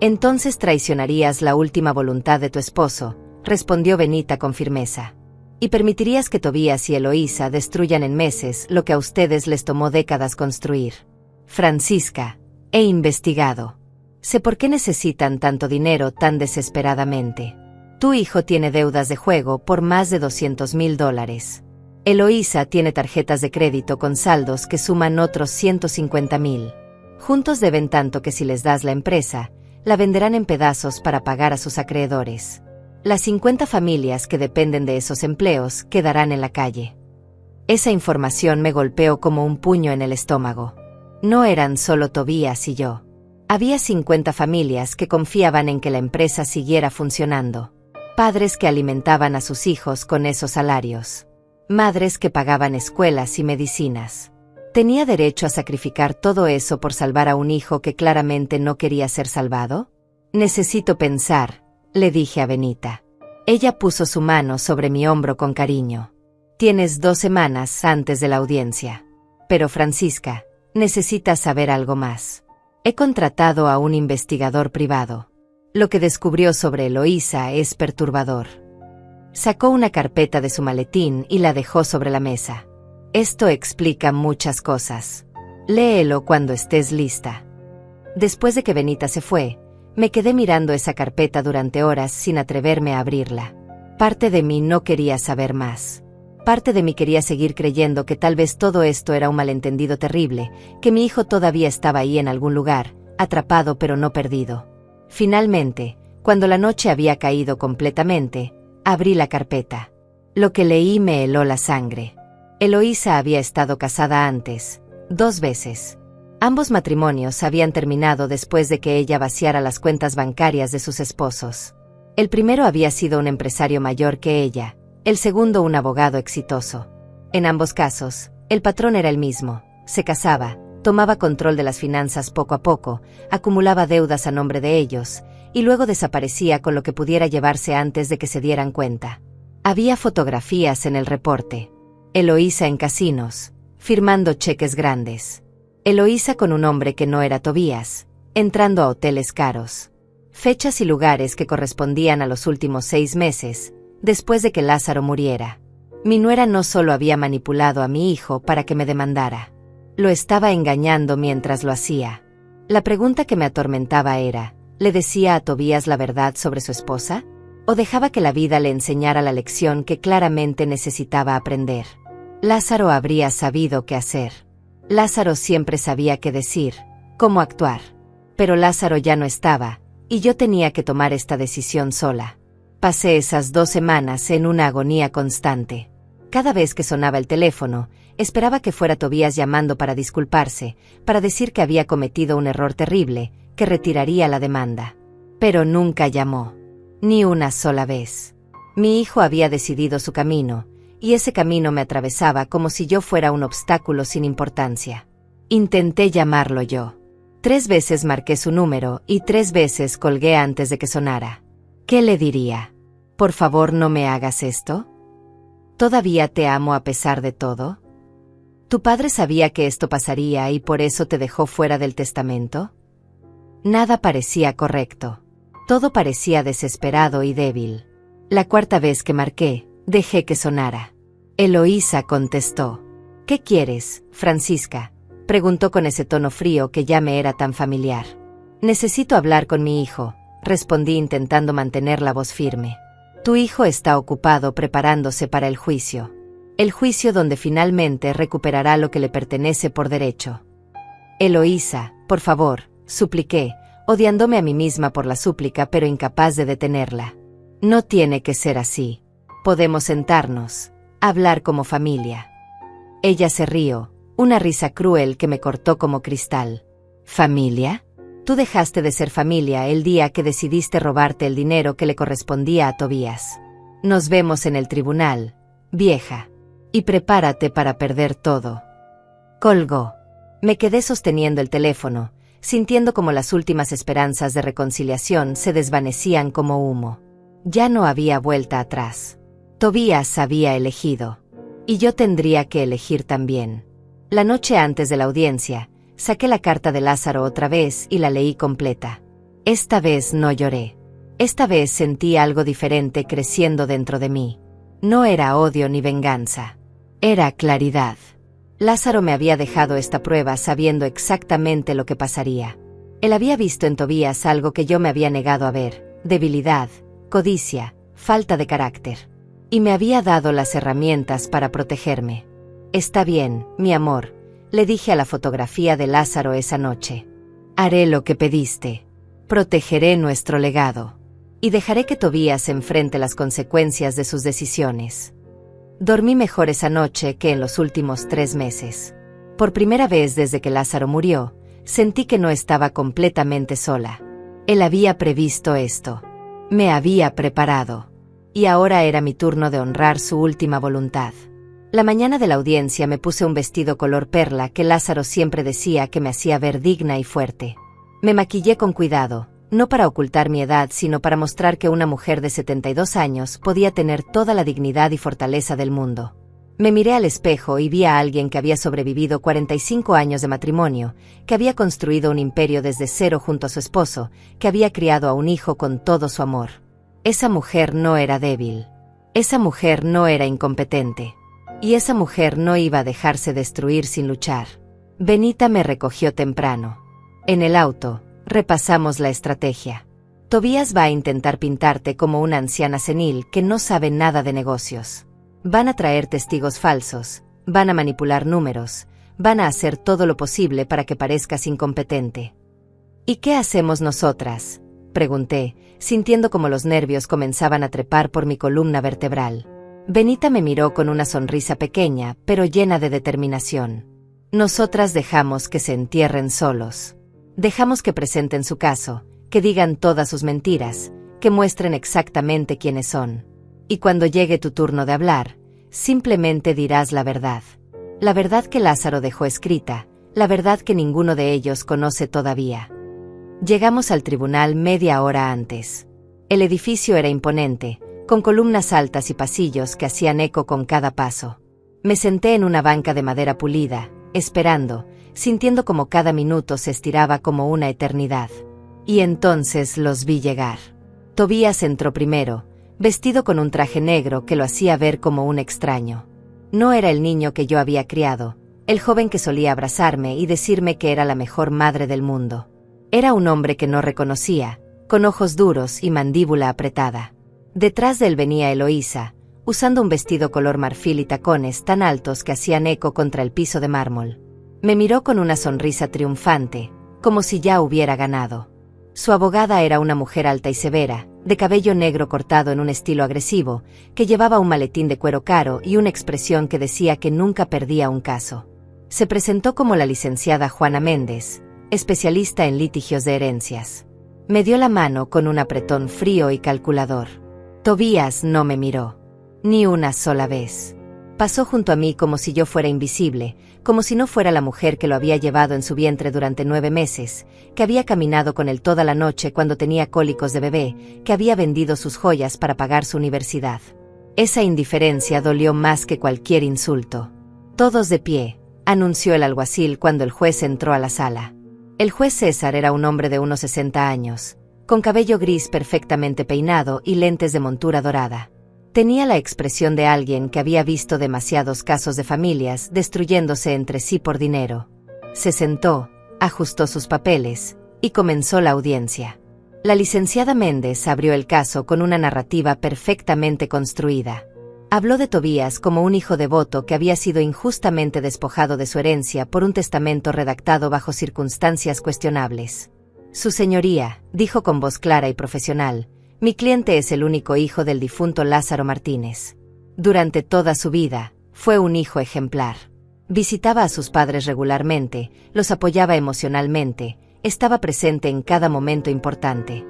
Entonces traicionarías la última voluntad de tu esposo, respondió Benita con firmeza. Y permitirías que Tobías y Eloísa destruyan en meses lo que a ustedes les tomó décadas construir. Francisca, he investigado. Sé por qué necesitan tanto dinero tan desesperadamente. Tu hijo tiene deudas de juego por más de $200,000. Eloísa tiene tarjetas de crédito con saldos que suman otros 150,000. Juntos deben tanto que si les das la empresa, la venderán en pedazos para pagar a sus acreedores. Las 50 familias que dependen de esos empleos quedarán en la calle. Esa información me golpeó como un puño en el estómago. No eran solo Tobías y yo. Había 50 familias que confiaban en que la empresa siguiera funcionando. Padres que alimentaban a sus hijos con esos salarios. Madres que pagaban escuelas y medicinas. ¿Tenía derecho a sacrificar todo eso por salvar a un hijo que claramente no quería ser salvado? Necesito pensar, le dije a Benita. Ella puso su mano sobre mi hombro con cariño. Tienes 2 semanas antes de la audiencia. Pero Francisca, necesitas saber algo más. He contratado a un investigador privado. Lo que descubrió sobre Eloísa es perturbador. Sacó una carpeta de su maletín y la dejó sobre la mesa. Esto explica muchas cosas. Léelo cuando estés lista. Después de que Benita se fue, me quedé mirando esa carpeta durante horas sin atreverme a abrirla. Parte de mí no quería saber más. Parte de mí quería seguir creyendo que tal vez todo esto era un malentendido terrible, que mi hijo todavía estaba ahí en algún lugar, atrapado pero no perdido. Finalmente, cuando la noche había caído completamente, abrí la carpeta. Lo que leí me heló la sangre. Eloísa había estado casada antes, 2 veces. Ambos matrimonios habían terminado después de que ella vaciara las cuentas bancarias de sus esposos. El primero había sido un empresario mayor que ella, el segundo un abogado exitoso. En ambos casos, el patrón era el mismo: se casaba, tomaba control de las finanzas poco a poco, acumulaba deudas a nombre de ellos, y luego desaparecía con lo que pudiera llevarse antes de que se dieran cuenta. Había fotografías en el reporte. Eloísa en casinos, firmando cheques grandes. Eloísa con un hombre que no era Tobías, entrando a hoteles caros. Fechas y lugares que correspondían a los últimos 6 meses, después de que Lázaro muriera. Mi nuera no solo había manipulado a mi hijo para que me demandara. Lo estaba engañando mientras lo hacía. La pregunta que me atormentaba era: ¿le decía a Tobías la verdad sobre su esposa? ¿O dejaba que la vida le enseñara la lección que claramente necesitaba aprender? Lázaro habría sabido qué hacer. Lázaro siempre sabía qué decir, cómo actuar. Pero Lázaro ya no estaba, y yo tenía que tomar esta decisión sola. Pasé esas 2 semanas en una agonía constante. Cada vez que sonaba el teléfono, esperaba que fuera Tobías llamando para disculparse, para decir que había cometido un error terrible, que retiraría la demanda. Pero nunca llamó. Ni una sola vez. Mi hijo había decidido su camino, y ese camino me atravesaba como si yo fuera un obstáculo sin importancia. Intenté llamarlo yo. 3 veces marqué su número y 3 veces colgué antes de que sonara. ¿Qué le diría? ¿Por favor, no me hagas esto? ¿Todavía te amo a pesar de todo? ¿Tu padre sabía que esto pasaría y por eso te dejó fuera del testamento? Nada parecía correcto. Todo parecía desesperado y débil. La 4ª vez que marqué, dejé que sonara. Eloísa contestó. ¿Qué quieres, Francisca?, preguntó con ese tono frío que ya me era tan familiar. Necesito hablar con mi hijo, respondí intentando mantener la voz firme. Tu hijo está ocupado preparándose para el juicio. El juicio donde finalmente recuperará lo que le pertenece por derecho. Eloísa, por favor, supliqué, odiándome a mí misma por la súplica pero incapaz de detenerla. No tiene que ser así. Podemos sentarnos, hablar como familia. Ella se rió, una risa cruel que me cortó como cristal. ¿Familia? Tú dejaste de ser familia el día que decidiste robarte el dinero que le correspondía a Tobías. Nos vemos en el tribunal, vieja. Y prepárate para perder todo. Colgó. Me quedé sosteniendo el teléfono, sintiendo como las últimas esperanzas de reconciliación se desvanecían como humo. Ya no había vuelta atrás. Tobías había elegido. Y yo tendría que elegir también. La noche antes de la audiencia, saqué la carta de Lázaro otra vez y la leí completa. Esta vez no lloré. Esta vez sentí algo diferente creciendo dentro de mí. No era odio ni venganza. Era claridad. Lázaro me había dejado esta prueba sabiendo exactamente lo que pasaría. Él había visto en Tobías algo que yo me había negado a ver: debilidad, codicia, falta de carácter. Y me había dado las herramientas para protegerme. Está bien, mi amor, le dije a la fotografía de Lázaro esa noche. Haré lo que pediste. Protegeré nuestro legado. Y dejaré que Tobías enfrente las consecuencias de sus decisiones. Dormí mejor esa noche que en los últimos 3 meses. Por primera vez desde que Lázaro murió, sentí que no estaba completamente sola. Él había previsto esto. Me había preparado. Y ahora era mi turno de honrar su última voluntad. La mañana de la audiencia me puse un vestido color perla que Lázaro siempre decía que me hacía ver digna y fuerte. Me maquillé con cuidado, no para ocultar mi edad sino para mostrar que una mujer de 72 años podía tener toda la dignidad y fortaleza del mundo. Me miré al espejo y vi a alguien que había sobrevivido 45 años de matrimonio, que había construido un imperio desde cero junto a su esposo, que había criado a un hijo con todo su amor. Esa mujer no era débil. Esa mujer no era incompetente. Y esa mujer no iba a dejarse destruir sin luchar. Benita me recogió temprano. En el auto, repasamos la estrategia. Tobías va a intentar pintarte como una anciana senil que no sabe nada de negocios. Van a traer testigos falsos, van a manipular números, van a hacer todo lo posible para que parezcas incompetente. ¿Y qué hacemos nosotras?, pregunté, sintiendo como los nervios comenzaban a trepar por mi columna vertebral. Benita me miró con una sonrisa pequeña, pero llena de determinación. Nosotras dejamos que se entierren solos. Dejamos que presenten su caso, que digan todas sus mentiras, que muestren exactamente quiénes son. Y cuando llegue tu turno de hablar, simplemente dirás la verdad. La verdad que Lázaro dejó escrita, la verdad que ninguno de ellos conoce todavía. Llegamos al tribunal media hora antes. El edificio era imponente, con columnas altas y pasillos que hacían eco con cada paso. Me senté en una banca de madera pulida, esperando, sintiendo como cada minuto se estiraba como una eternidad. Y entonces los vi llegar. Tobías entró primero, vestido con un traje negro que lo hacía ver como un extraño. No era el niño que yo había criado, el joven que solía abrazarme y decirme que era la mejor madre del mundo. Era un hombre que no reconocía, con ojos duros y mandíbula apretada. Detrás de él venía Eloísa, usando un vestido color marfil y tacones tan altos que hacían eco contra el piso de mármol. Me miró con una sonrisa triunfante, como si ya hubiera ganado. Su abogada era una mujer alta y severa, de cabello negro cortado en un estilo agresivo, que llevaba un maletín de cuero caro y una expresión que decía que nunca perdía un caso. Se presentó como la licenciada Juana Méndez, especialista en litigios de herencias. Me dio la mano con un apretón frío y calculador. Tobías no me miró. Ni una sola vez. Pasó junto a mí como si yo fuera invisible, como si no fuera la mujer que lo había llevado en su vientre durante 9 meses, que había caminado con él toda la noche cuando tenía cólicos de bebé, que había vendido sus joyas para pagar su universidad. Esa indiferencia dolió más que cualquier insulto. Todos de pie, anunció el alguacil cuando el juez entró a la sala. El juez César era un hombre de unos 60 años, con cabello gris perfectamente peinado y lentes de montura dorada. Tenía la expresión de alguien que había visto demasiados casos de familias destruyéndose entre sí por dinero. Se sentó, ajustó sus papeles, y comenzó la audiencia. La licenciada Méndez abrió el caso con una narrativa perfectamente construida. Habló de Tobías como un hijo devoto que había sido injustamente despojado de su herencia por un testamento redactado bajo circunstancias cuestionables. Su señoría, dijo con voz clara y profesional, mi cliente es el único hijo del difunto Lázaro Martínez. Durante toda su vida, fue un hijo ejemplar. Visitaba a sus padres regularmente, los apoyaba emocionalmente, estaba presente en cada momento importante.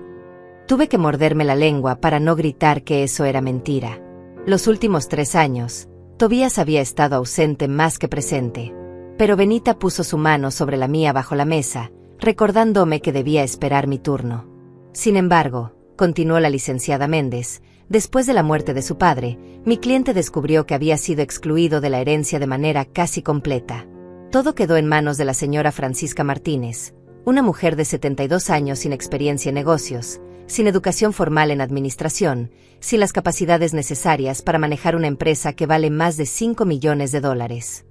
Tuve que morderme la lengua para no gritar que eso era mentira. Los últimos 3 años, Tobías había estado ausente más que presente. Pero Benita puso su mano sobre la mía bajo la mesa, recordándome que debía esperar mi turno. Sin embargo, continuó la licenciada Méndez, después de la muerte de su padre, mi cliente descubrió que había sido excluido de la herencia de manera casi completa. Todo quedó en manos de la señora Francisca Martínez, una mujer de 72 años sin experiencia en negocios, sin educación formal en administración, sin las capacidades necesarias para manejar una empresa que vale más de $5 millones.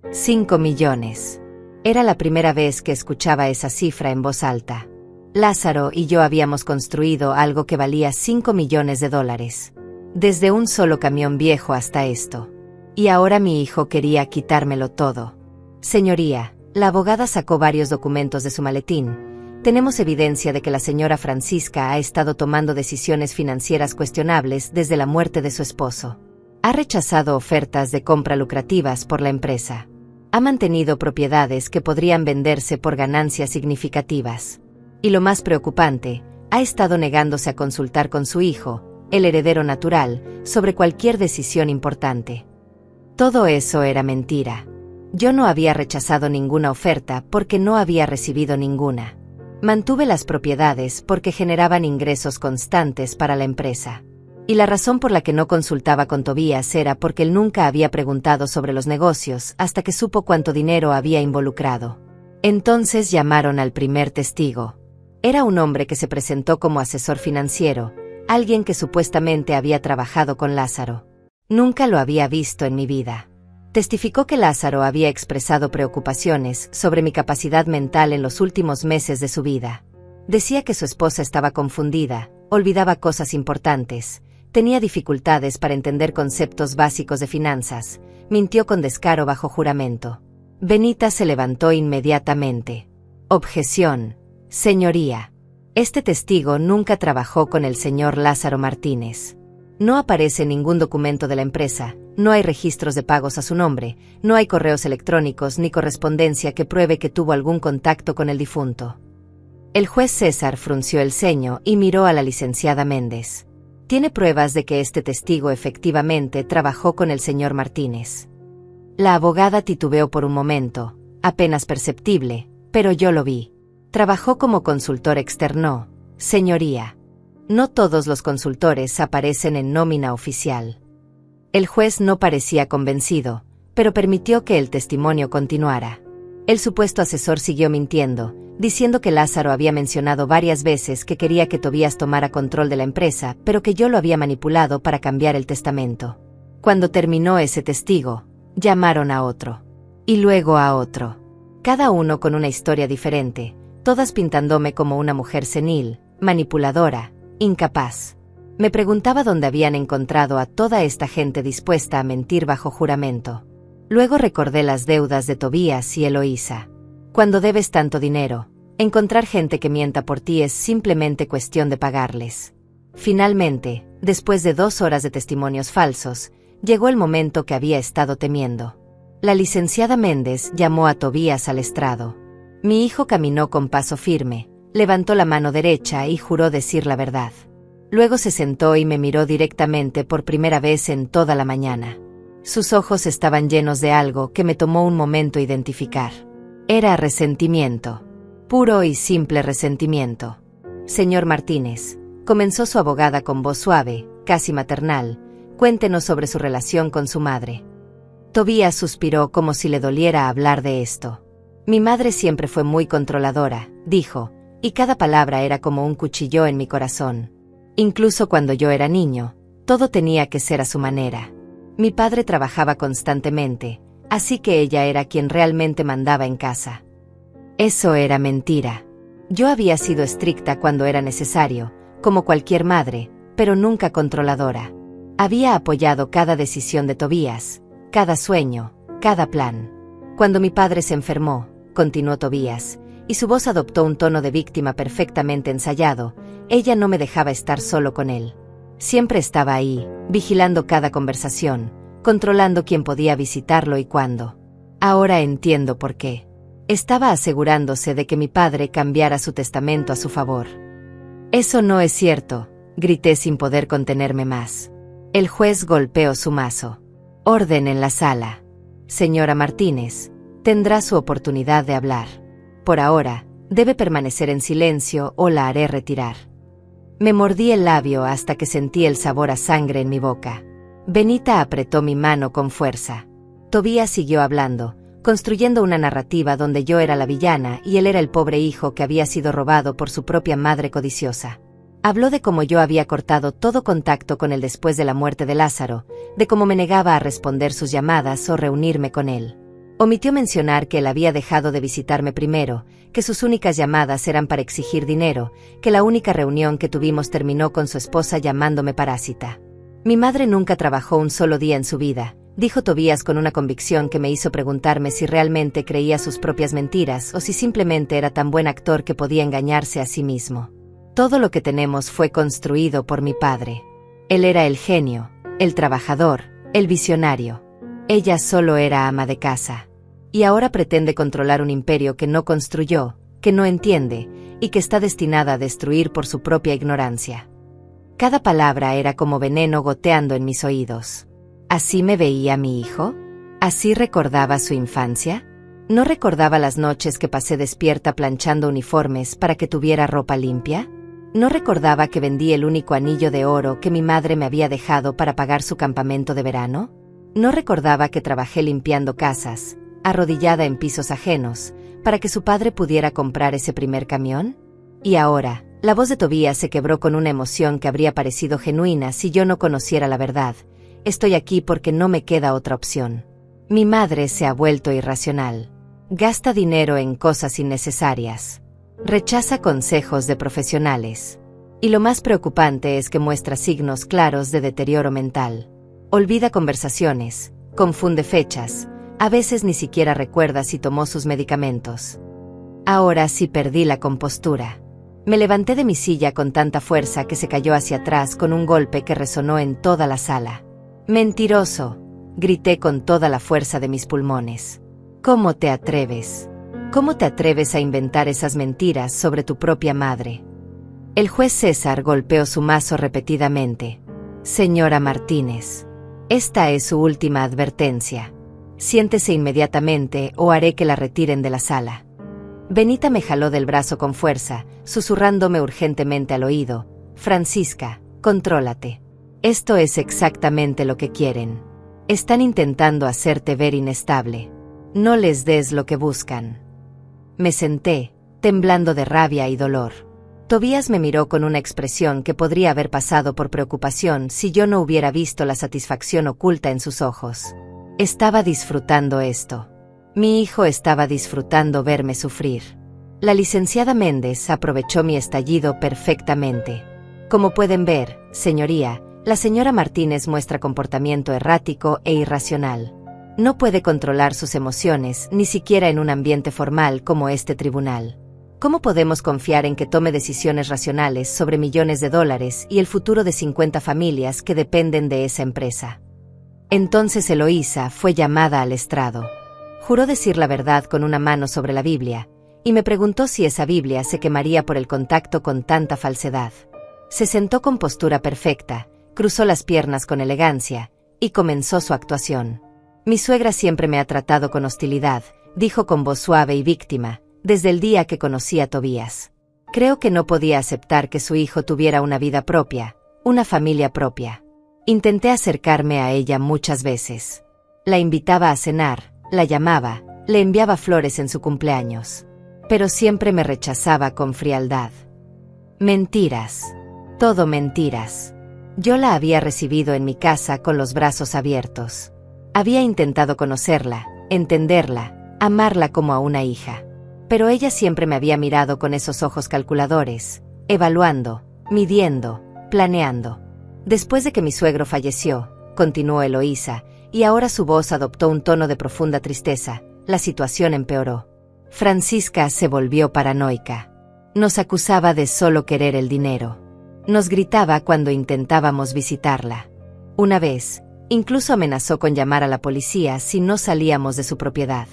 5 millones. Era la primera vez que escuchaba esa cifra en voz alta. Lázaro y yo habíamos construido algo que valía $5 millones. Desde un solo camión viejo hasta esto. Y ahora mi hijo quería quitármelo todo. Señoría, la abogada sacó varios documentos de su maletín. Tenemos evidencia de que la señora Francisca ha estado tomando decisiones financieras cuestionables desde la muerte de su esposo. Ha rechazado ofertas de compra lucrativas por la empresa. Ha mantenido propiedades que podrían venderse por ganancias significativas. Y lo más preocupante, ha estado negándose a consultar con su hijo, el heredero natural, sobre cualquier decisión importante. Todo eso era mentira. Yo no había rechazado ninguna oferta porque no había recibido ninguna. Mantuve las propiedades porque generaban ingresos constantes para la empresa. Y la razón por la que no consultaba con Tobías era porque él nunca había preguntado sobre los negocios hasta que supo cuánto dinero había involucrado. Entonces llamaron al primer testigo. Era un hombre que se presentó como asesor financiero, alguien que supuestamente había trabajado con Lázaro. Nunca lo había visto en mi vida. Testificó que Lázaro había expresado preocupaciones sobre mi capacidad mental en los últimos meses de su vida. Decía que su esposa estaba confundida, olvidaba cosas importantes, tenía dificultades para entender conceptos básicos de finanzas, mintió con descaro bajo juramento. Benita se levantó inmediatamente. Objeción. Señoría. Este testigo nunca trabajó con el señor Lázaro Martínez. No aparece ningún documento de la empresa, no hay registros de pagos a su nombre, no hay correos electrónicos ni correspondencia que pruebe que tuvo algún contacto con el difunto. El juez César frunció el ceño y miró a la licenciada Méndez. ¿Tiene pruebas de que este testigo efectivamente trabajó con el señor Martínez? La abogada titubeó por un momento, apenas perceptible, pero yo lo vi. Trabajó como consultor externo, señoría. No todos los consultores aparecen en nómina oficial. El juez no parecía convencido, pero permitió que el testimonio continuara. El supuesto asesor siguió mintiendo, diciendo que Lázaro había mencionado varias veces que quería que Tobías tomara control de la empresa, pero que yo lo había manipulado para cambiar el testamento. Cuando terminó ese testigo, llamaron a otro. Y luego a otro. Cada uno con una historia diferente, todas pintándome como una mujer senil, manipuladora, incapaz. Me preguntaba dónde habían encontrado a toda esta gente dispuesta a mentir bajo juramento. Luego recordé las deudas de Tobías y Eloísa. Cuando debes tanto dinero, encontrar gente que mienta por ti es simplemente cuestión de pagarles. Finalmente, después de 2 horas de testimonios falsos, llegó el momento que había estado temiendo. La licenciada Méndez llamó a Tobías al estrado. Mi hijo caminó con paso firme, levantó la mano derecha y juró decir la verdad. Luego se sentó y me miró directamente por primera vez en toda la mañana. Sus ojos estaban llenos de algo que me tomó un momento identificar. Era resentimiento. Puro y simple resentimiento. Señor Martínez, comenzó su abogada con voz suave, casi maternal, cuéntenos sobre su relación con su madre. Tobías suspiró como si le doliera hablar de esto. Mi madre siempre fue muy controladora, dijo, y cada palabra era como un cuchillo en mi corazón. Incluso cuando yo era niño, todo tenía que ser a su manera. Mi padre trabajaba constantemente, así que ella era quien realmente mandaba en casa. Eso era mentira. Yo había sido estricta cuando era necesario, como cualquier madre, pero nunca controladora. Había apoyado cada decisión de Tobías, cada sueño, cada plan. Cuando mi padre se enfermó, continuó Tobías, y su voz adoptó un tono de víctima perfectamente ensayado, ella no me dejaba estar solo con él. Siempre estaba ahí, vigilando cada conversación, controlando quién podía visitarlo y cuándo. Ahora entiendo por qué. Estaba asegurándose de que mi padre cambiara su testamento a su favor. Eso no es cierto, grité sin poder contenerme más. El juez golpeó su mazo. Orden en la sala. Señora Martínez, tendrá su oportunidad de hablar. Por ahora, debe permanecer en silencio o la haré retirar. Me mordí el labio hasta que sentí el sabor a sangre en mi boca. Benita apretó mi mano con fuerza. Tobías siguió hablando, construyendo una narrativa donde yo era la villana y él era el pobre hijo que había sido robado por su propia madre codiciosa. Habló de cómo yo había cortado todo contacto con él después de la muerte de Lázaro, de cómo me negaba a responder sus llamadas o reunirme con él. Omitió mencionar que él había dejado de visitarme primero, que sus únicas llamadas eran para exigir dinero, que la única reunión que tuvimos terminó con su esposa llamándome parásita. Mi madre nunca trabajó un solo día en su vida, dijo Tobías con una convicción que me hizo preguntarme si realmente creía sus propias mentiras o si simplemente era tan buen actor que podía engañarse a sí mismo. Todo lo que tenemos fue construido por mi padre. Él era el genio, el trabajador, el visionario. Ella solo era ama de casa. Y ahora pretende controlar un imperio que no construyó, que no entiende, y que está destinada a destruir por su propia ignorancia. Cada palabra era como veneno goteando en mis oídos. ¿Así me veía mi hijo? ¿Así recordaba su infancia? ¿No recordaba las noches que pasé despierta planchando uniformes para que tuviera ropa limpia? ¿No recordaba que vendí el único anillo de oro que mi madre me había dejado para pagar su campamento de verano? ¿No recordaba que trabajé limpiando casas, arrodillada en pisos ajenos, para que su padre pudiera comprar ese primer camión? Y ahora, la voz de Tobías se quebró con una emoción que habría parecido genuina si yo no conociera la verdad. Estoy aquí porque no me queda otra opción. Mi madre se ha vuelto irracional. Gasta dinero en cosas innecesarias. Rechaza consejos de profesionales. Y lo más preocupante es que muestra signos claros de deterioro mental. Olvida conversaciones, confunde fechas, a veces ni siquiera recuerda si tomó sus medicamentos. Ahora sí perdí la compostura. Me levanté de mi silla con tanta fuerza que se cayó hacia atrás con un golpe que resonó en toda la sala. «¡Mentiroso!», grité con toda la fuerza de mis pulmones. «¿Cómo te atreves? ¿Cómo te atreves a inventar esas mentiras sobre tu propia madre?». El juez César golpeó su mazo repetidamente. «Señora Martínez, esta es su última advertencia. Siéntese inmediatamente o haré que la retiren de la sala». Benita me jaló del brazo con fuerza, susurrándome urgentemente al oído: «Francisca, contrólate. Esto es exactamente lo que quieren. Están intentando hacerte ver inestable. No les des lo que buscan». Me senté, temblando de rabia y dolor. Tobías me miró con una expresión que podría haber pasado por preocupación si yo no hubiera visto la satisfacción oculta en sus ojos. Estaba disfrutando esto. Mi hijo estaba disfrutando verme sufrir. La licenciada Méndez aprovechó mi estallido perfectamente. «Como pueden ver, señoría, la señora Martínez muestra comportamiento errático e irracional. No puede controlar sus emociones, ni siquiera en un ambiente formal como este tribunal. ¿Cómo podemos confiar en que tome decisiones racionales sobre millones de dólares y el futuro de 50 familias que dependen de esa empresa?». Entonces Eloísa fue llamada al estrado. Juró decir la verdad con una mano sobre la Biblia, y me preguntó si esa Biblia se quemaría por el contacto con tanta falsedad. Se sentó con postura perfecta, cruzó las piernas con elegancia, y comenzó su actuación. «Mi suegra siempre me ha tratado con hostilidad», dijo con voz suave y víctima, «desde el día que conocí a Tobías. Creo que no podía aceptar que su hijo tuviera una vida propia, una familia propia. Intenté acercarme a ella muchas veces. La invitaba a cenar, la llamaba, le enviaba flores en su cumpleaños. Pero siempre me rechazaba con frialdad. Mentiras. Todo mentiras. Yo la había recibido en mi casa con los brazos abiertos. Había intentado conocerla, entenderla, amarla como a una hija. Pero ella siempre me había mirado con esos ojos calculadores, evaluando, midiendo, planeando. Después de que mi suegro falleció», continuó Eloísa, y ahora su voz adoptó un tono de profunda tristeza, «la situación empeoró. Francisca se volvió paranoica. Nos acusaba de solo querer el dinero. Nos gritaba cuando intentábamos visitarla. Una vez, incluso amenazó con llamar a la policía si no salíamos de su propiedad.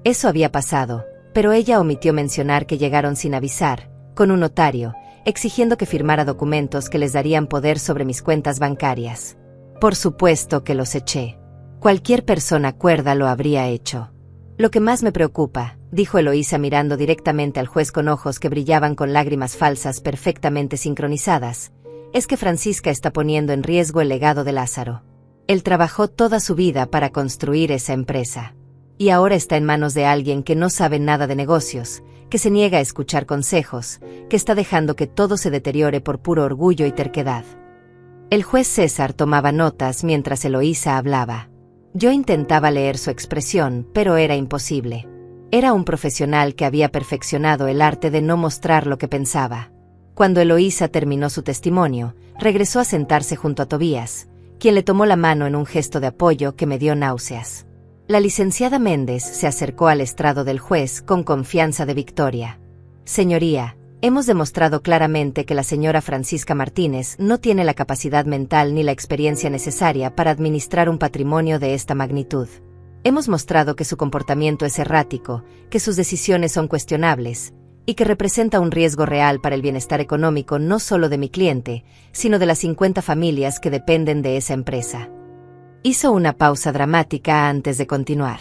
Eso había pasado, pero ella omitió mencionar que llegaron sin avisar, con un notario, exigiendo que firmara documentos que les darían poder sobre mis cuentas bancarias. Por supuesto que los eché. Cualquier persona cuerda lo habría hecho. Lo que más me preocupa», dijo Eloísa mirando directamente al juez con ojos que brillaban con lágrimas falsas perfectamente sincronizadas, «es que Francisca está poniendo en riesgo el legado de Lázaro. Él trabajó toda su vida para construir esa empresa. Y ahora está en manos de alguien que no sabe nada de negocios, que se niega a escuchar consejos, que está dejando que todo se deteriore por puro orgullo y terquedad». El juez César tomaba notas mientras Eloísa hablaba. Yo intentaba leer su expresión, pero era imposible. Era un profesional que había perfeccionado el arte de no mostrar lo que pensaba. Cuando Eloísa terminó su testimonio, regresó a sentarse junto a Tobías, quien le tomó la mano en un gesto de apoyo que me dio náuseas. La licenciada Méndez se acercó al estrado del juez con confianza de victoria. «Señoría, hemos demostrado claramente que la señora Francisca Martínez no tiene la capacidad mental ni la experiencia necesaria para administrar un patrimonio de esta magnitud. Hemos mostrado que su comportamiento es errático, que sus decisiones son cuestionables, y que representa un riesgo real para el bienestar económico no solo de mi cliente, sino de las 50 familias que dependen de esa empresa». Hizo una pausa dramática antes de continuar.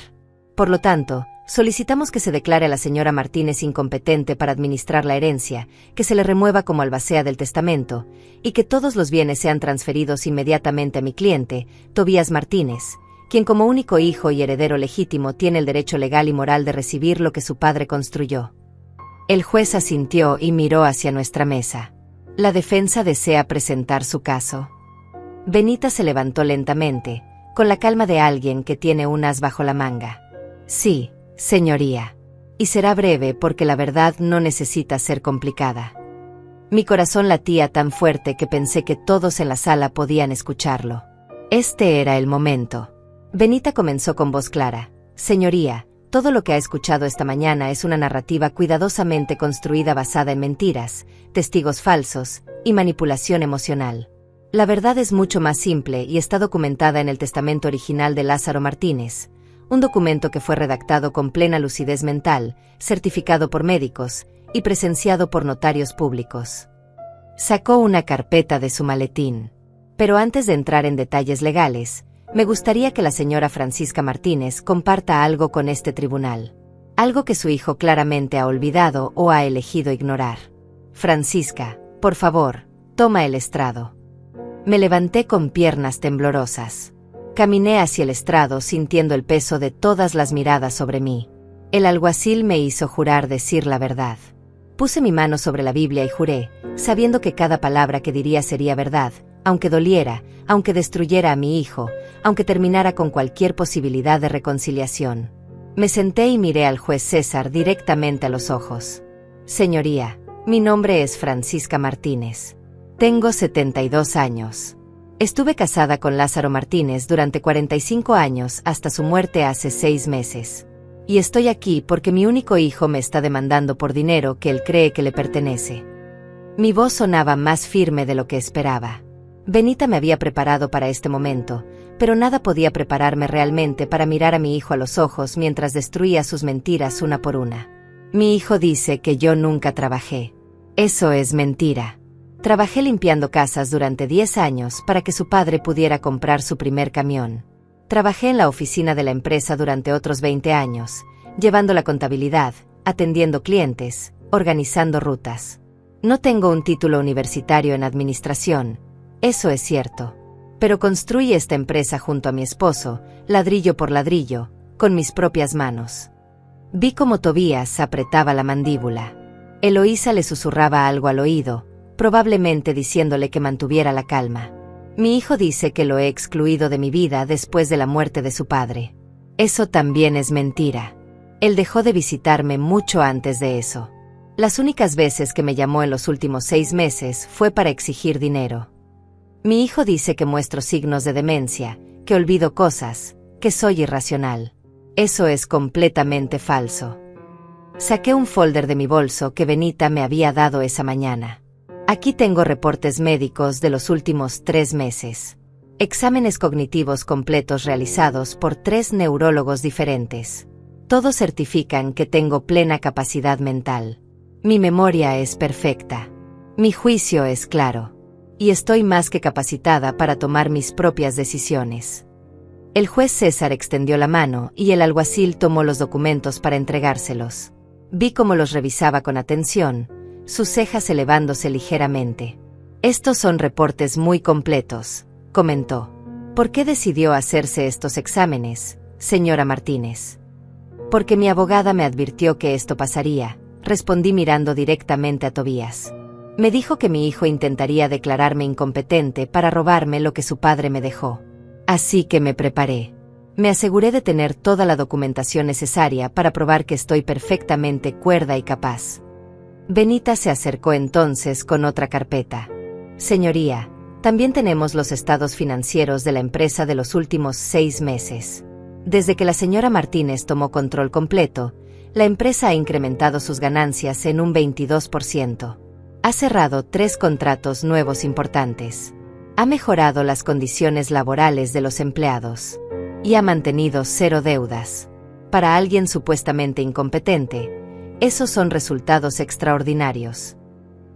«Por lo tanto, solicitamos que se declare a la señora Martínez incompetente para administrar la herencia, que se le remueva como albacea del testamento, y que todos los bienes sean transferidos inmediatamente a mi cliente, Tobías Martínez, quien como único hijo y heredero legítimo tiene el derecho legal y moral de recibir lo que su padre construyó». El juez asintió y miró hacia nuestra mesa. «¿La defensa desea presentar su caso?». Benita se levantó lentamente, con la calma de alguien que tiene un as bajo la manga. «Sí, señoría. Y será breve porque la verdad no necesita ser complicada. Mi corazón latía tan fuerte que pensé que todos en la sala podían escucharlo. Este era el momento. Benita comenzó con voz clara. Señoría, todo lo que ha escuchado esta mañana es una narrativa cuidadosamente construida basada en mentiras, testigos falsos y manipulación emocional. La verdad es mucho más simple y está documentada en el testamento original de Lázaro Martínez, un documento que fue redactado con plena lucidez mental, certificado por médicos y presenciado por notarios públicos. Sacó una carpeta de su maletín. Pero antes de entrar en detalles legales, me gustaría que la señora Francisca Martínez comparta algo con este tribunal. Algo que su hijo claramente ha olvidado o ha elegido ignorar. Francisca, por favor, toma el estrado. Me levanté con piernas temblorosas. Caminé hacia el estrado sintiendo el peso de todas las miradas sobre mí. El alguacil me hizo jurar decir la verdad. Puse mi mano sobre la Biblia y juré, sabiendo que cada palabra que diría sería verdad, aunque doliera, aunque destruyera a mi hijo, aunque terminara con cualquier posibilidad de reconciliación. Me senté y miré al juez César directamente a los ojos. Señoría, mi nombre es Francisca Martínez. Tengo 72 años. Estuve casada con Lázaro Martínez durante 45 años hasta su muerte hace 6 meses. Y estoy aquí porque mi único hijo me está demandando por dinero que él cree que le pertenece. Mi voz sonaba más firme de lo que esperaba. Benita me había preparado para este momento, pero nada podía prepararme realmente para mirar a mi hijo a los ojos mientras destruía sus mentiras una por una. Mi hijo dice que yo nunca trabajé. Eso es mentira. Trabajé limpiando casas durante 10 años para que su padre pudiera comprar su primer camión. Trabajé en la oficina de la empresa durante otros 20 años, llevando la contabilidad, atendiendo clientes, organizando rutas. No tengo un título universitario en administración, eso es cierto. Pero construí esta empresa junto a mi esposo, ladrillo por ladrillo, con mis propias manos. Vi cómo Tobías apretaba la mandíbula. Eloísa le susurraba algo al oído, probablemente diciéndole que mantuviera la calma. Mi hijo dice que lo he excluido de mi vida después de la muerte de su padre. Eso también es mentira. Él dejó de visitarme mucho antes de eso. Las únicas veces que me llamó en los últimos 6 meses fue para exigir dinero. Mi hijo dice que muestro signos de demencia, que olvido cosas, que soy irracional. Eso es completamente falso. Saqué un folder de mi bolso que Benita me había dado esa mañana. Aquí tengo reportes médicos de los últimos 3 meses. Exámenes cognitivos completos realizados por 3 neurólogos diferentes. Todos certifican que tengo plena capacidad mental. Mi memoria es perfecta. Mi juicio es claro. Y estoy más que capacitada para tomar mis propias decisiones. El juez César extendió la mano y el alguacil tomó los documentos para entregárselos. Vi cómo los revisaba con atención, sus cejas elevándose ligeramente. Estos son reportes muy completos, comentó. ¿Por qué decidió hacerse estos exámenes, señora Martínez? Porque mi abogada me advirtió que esto pasaría, respondí mirando directamente a Tobías. Me dijo que mi hijo intentaría declararme incompetente para robarme lo que su padre me dejó. Así que me preparé. Me aseguré de tener toda la documentación necesaria para probar que estoy perfectamente cuerda y capaz. Benita se acercó entonces con otra carpeta. Señoría, también tenemos los estados financieros de la empresa de los últimos 6 meses. Desde que la señora Martínez tomó control completo, la empresa ha incrementado sus ganancias en un 22%. Ha cerrado 3 contratos nuevos importantes. Ha mejorado las condiciones laborales de los empleados. Y ha mantenido 0 deudas. Para alguien supuestamente incompetente, esos son resultados extraordinarios.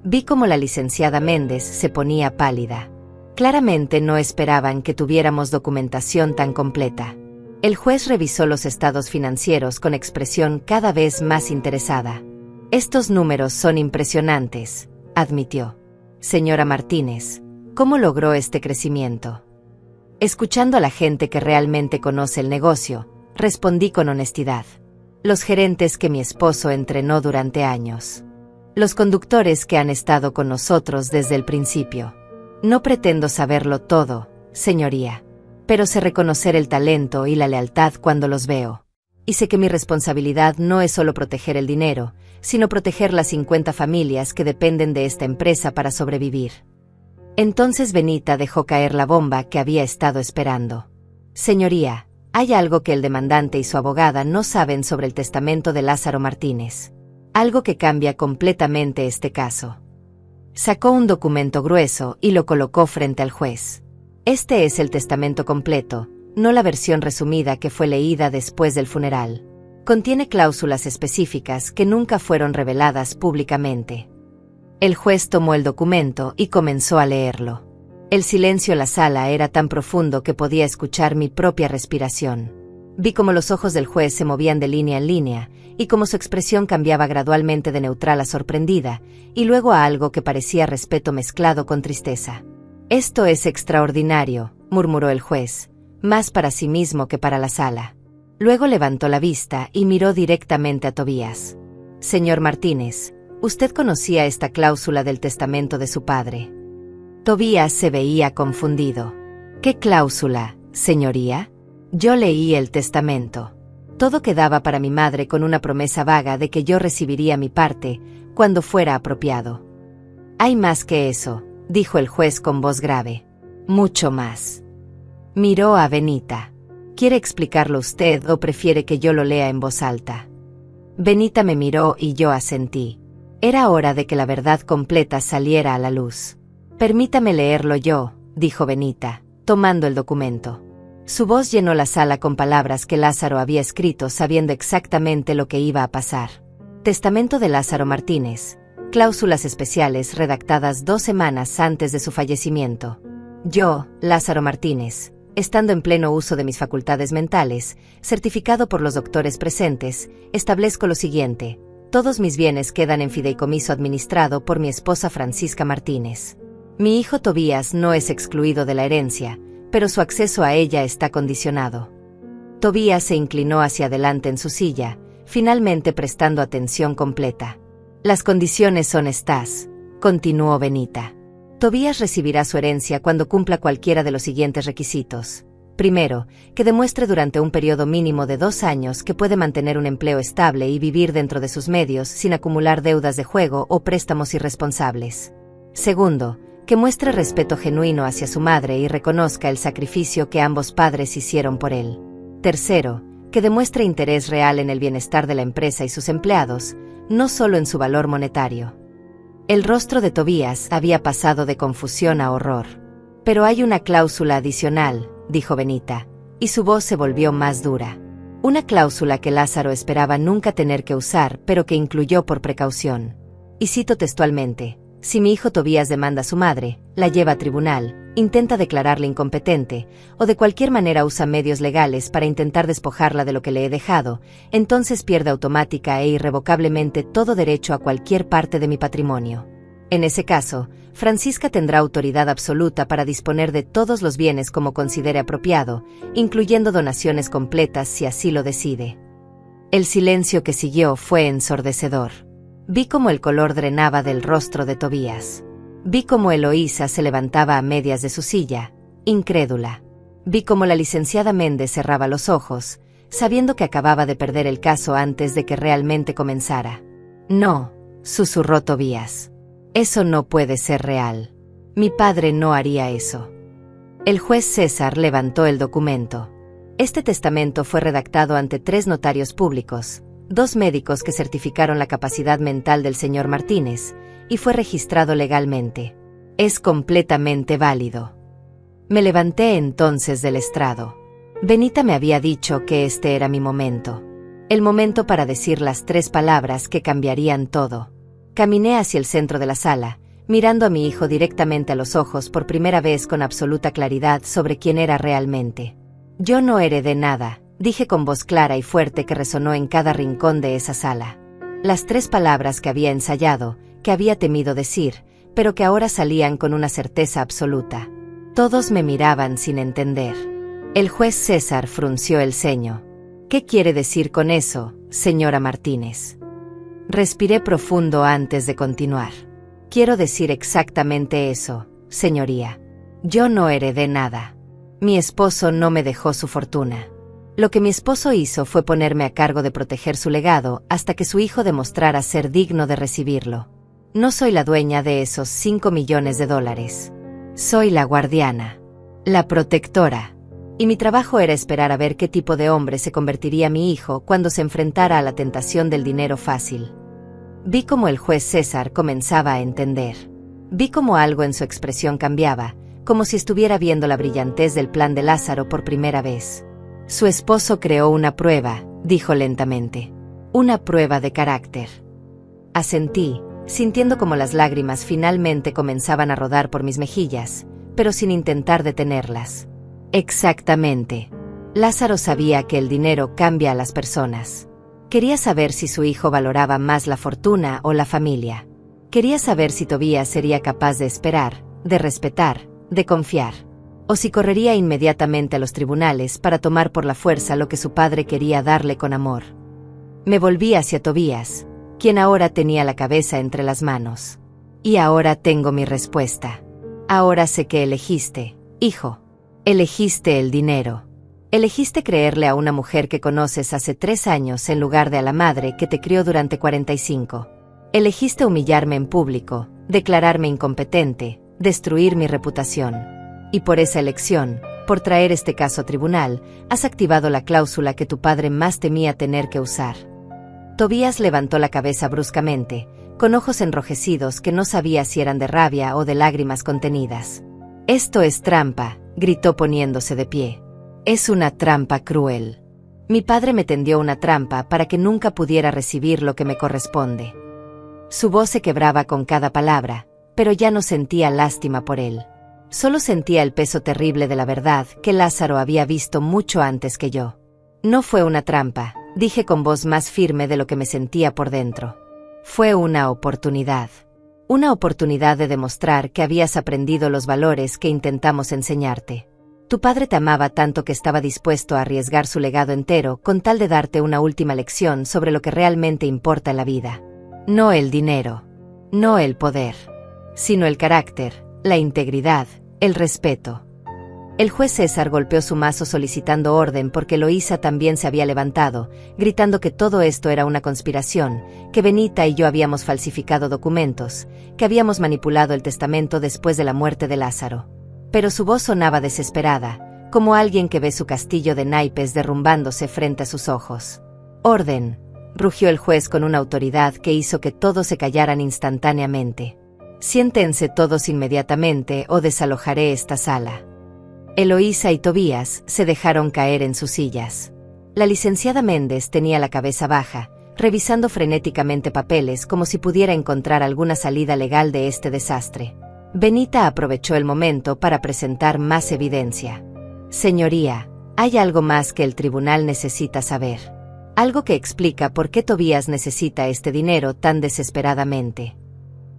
Vi cómo la licenciada Méndez se ponía pálida. Claramente no esperaban que tuviéramos documentación tan completa. El juez revisó los estados financieros con expresión cada vez más interesada. Estos números son impresionantes, admitió. Señora Martínez, ¿cómo logró este crecimiento? Escuchando a la gente que realmente conoce el negocio, respondí con honestidad. Los gerentes que mi esposo entrenó durante años. Los conductores que han estado con nosotros desde el principio. No pretendo saberlo todo, señoría, pero sé reconocer el talento y la lealtad cuando los veo. Y sé que mi responsabilidad no es solo proteger el dinero, sino proteger las 50 familias que dependen de esta empresa para sobrevivir. Entonces Benita dejó caer la bomba que había estado esperando. Señoría, hay algo que el demandante y su abogada no saben sobre el testamento de Lázaro Martínez. Algo que cambia completamente este caso. Sacó un documento grueso y lo colocó frente al juez. Este es el testamento completo, no la versión resumida que fue leída después del funeral. Contiene cláusulas específicas que nunca fueron reveladas públicamente. El juez tomó el documento y comenzó a leerlo. El silencio en la sala era tan profundo que podía escuchar mi propia respiración. Vi cómo los ojos del juez se movían de línea en línea, y cómo su expresión cambiaba gradualmente de neutral a sorprendida, y luego a algo que parecía respeto mezclado con tristeza. «Esto es extraordinario», murmuró el juez, más para sí mismo que para la sala. Luego levantó la vista y miró directamente a Tobías. «Señor Martínez, ¿usted conocía esta cláusula del testamento de su padre?» Tobías se veía confundido. «¿Qué cláusula, señoría?» «Yo leí el testamento. Todo quedaba para mi madre con una promesa vaga de que yo recibiría mi parte cuando fuera apropiado». «Hay más que eso», dijo el juez con voz grave. «Mucho más». Miró a Benita. «¿Quiere explicarlo usted o prefiere que yo lo lea en voz alta?» Benita me miró y yo asentí. Era hora de que la verdad completa saliera a la luz. «Permítame leerlo yo», dijo Benita, tomando el documento. Su voz llenó la sala con palabras que Lázaro había escrito sabiendo exactamente lo que iba a pasar. Testamento de Lázaro Martínez. Cláusulas especiales redactadas 2 semanas antes de su fallecimiento. Yo, Lázaro Martínez, estando en pleno uso de mis facultades mentales, certificado por los doctores presentes, establezco lo siguiente. Todos mis bienes quedan en fideicomiso administrado por mi esposa Francisca Martínez. Mi hijo Tobías no es excluido de la herencia, pero su acceso a ella está condicionado. Tobías se inclinó hacia adelante en su silla, finalmente prestando atención completa. «Las condiciones son estas», continuó Benita. «Tobías recibirá su herencia cuando cumpla cualquiera de los siguientes requisitos. Primero, que demuestre durante un periodo mínimo de 2 años que puede mantener un empleo estable y vivir dentro de sus medios sin acumular deudas de juego o préstamos irresponsables. Segundo, que muestre respeto genuino hacia su madre y reconozca el sacrificio que ambos padres hicieron por él. Tercero, que demuestre interés real en el bienestar de la empresa y sus empleados, no solo en su valor monetario». El rostro de Tobías había pasado de confusión a horror. «Pero hay una cláusula adicional», dijo Benita, y su voz se volvió más dura. Una cláusula que Lázaro esperaba nunca tener que usar, pero que incluyó por precaución. Y cito textualmente: «Si mi hijo Tobías demanda a su madre, la lleva a tribunal, intenta declararla incompetente, o de cualquier manera usa medios legales para intentar despojarla de lo que le he dejado, entonces pierde automática e irrevocablemente todo derecho a cualquier parte de mi patrimonio. En ese caso, Francisca tendrá autoridad absoluta para disponer de todos los bienes como considere apropiado, incluyendo donaciones completas si así lo decide». El silencio que siguió fue ensordecedor. Vi cómo el color drenaba del rostro de Tobías. Vi cómo Eloísa se levantaba a medias de su silla, incrédula. Vi cómo la licenciada Méndez cerraba los ojos, sabiendo que acababa de perder el caso antes de que realmente comenzara. «No», susurró Tobías. «Eso no puede ser real. Mi padre no haría eso». El juez César levantó el documento. Este testamento fue redactado ante 3 notarios públicos, 2 médicos que certificaron la capacidad mental del señor Martínez, y fue registrado legalmente. Es completamente válido. Me levanté entonces del estrado. Benita me había dicho que este era mi momento. El momento para decir las 3 palabras que cambiarían todo. Caminé hacia el centro de la sala, mirando a mi hijo directamente a los ojos por primera vez con absoluta claridad sobre quién era realmente. «Yo no heredé nada», dije con voz clara y fuerte que resonó en cada rincón de esa sala. Las 3 palabras que había ensayado, que había temido decir, pero que ahora salían con una certeza absoluta. Todos me miraban sin entender. El juez César frunció el ceño. «¿Qué quiere decir con eso, señora Martínez?» Respiré profundo antes de continuar. «Quiero decir exactamente eso, señoría. Yo no heredé nada. Mi esposo no me dejó su fortuna. Lo que mi esposo hizo fue ponerme a cargo de proteger su legado hasta que su hijo demostrara ser digno de recibirlo. No soy la dueña de esos 5 millones de dólares. Soy la guardiana, la protectora. Y mi trabajo era esperar a ver qué tipo de hombre se convertiría mi hijo cuando se enfrentara a la tentación del dinero fácil. Vi cómo el juez César comenzaba a entender. Vi cómo algo en su expresión cambiaba, como si estuviera viendo la brillantez del plan de Lázaro por primera vez. Su esposo creó una prueba, dijo lentamente. Una prueba de carácter. Asentí, sintiendo como las lágrimas finalmente comenzaban a rodar por mis mejillas, pero sin intentar detenerlas. Exactamente. Lázaro sabía que el dinero cambia a las personas. Quería saber si su hijo valoraba más la fortuna o la familia. Quería saber si Tobías sería capaz de esperar, de respetar, de confiar. O si correría inmediatamente a los tribunales para tomar por la fuerza lo que su padre quería darle con amor. Me volví hacia Tobías, quien ahora tenía la cabeza entre las manos. Y ahora tengo mi respuesta. Ahora sé que elegiste, hijo. Elegiste el dinero. Elegiste creerle a una mujer que conoces hace 3 años en lugar de a la madre que te crió durante 45. Elegiste humillarme en público, declararme incompetente, destruir mi reputación. Y por esa elección, por traer este caso a tribunal, has activado la cláusula que tu padre más temía tener que usar. Tobías levantó la cabeza bruscamente, con ojos enrojecidos que no sabía si eran de rabia o de lágrimas contenidas. Esto es trampa, gritó poniéndose de pie. Es una trampa cruel. Mi padre me tendió una trampa para que nunca pudiera recibir lo que me corresponde. Su voz se quebraba con cada palabra, pero ya no sentía lástima por él. Solo sentía el peso terrible de la verdad que Lázaro había visto mucho antes que yo. No fue una trampa, dije con voz más firme de lo que me sentía por dentro. Fue una oportunidad. Una oportunidad de demostrar que habías aprendido los valores que intentamos enseñarte. Tu padre te amaba tanto que estaba dispuesto a arriesgar su legado entero con tal de darte una última lección sobre lo que realmente importa en la vida. No el dinero, no el poder, sino el carácter, la integridad, el respeto. El juez César golpeó su mazo solicitando orden porque Eloísa también se había levantado, gritando que todo esto era una conspiración, que Benita y yo habíamos falsificado documentos, que habíamos manipulado el testamento después de la muerte de Lázaro. Pero su voz sonaba desesperada, como alguien que ve su castillo de naipes derrumbándose frente a sus ojos. «Orden», rugió el juez con una autoridad que hizo que todos se callaran instantáneamente. «Siéntense todos inmediatamente o desalojaré esta sala». Eloísa y Tobías se dejaron caer en sus sillas. La licenciada Méndez tenía la cabeza baja, revisando frenéticamente papeles como si pudiera encontrar alguna salida legal de este desastre. Benita aprovechó el momento para presentar más evidencia. «Señoría, hay algo más que el tribunal necesita saber. Algo que explica por qué Tobías necesita este dinero tan desesperadamente».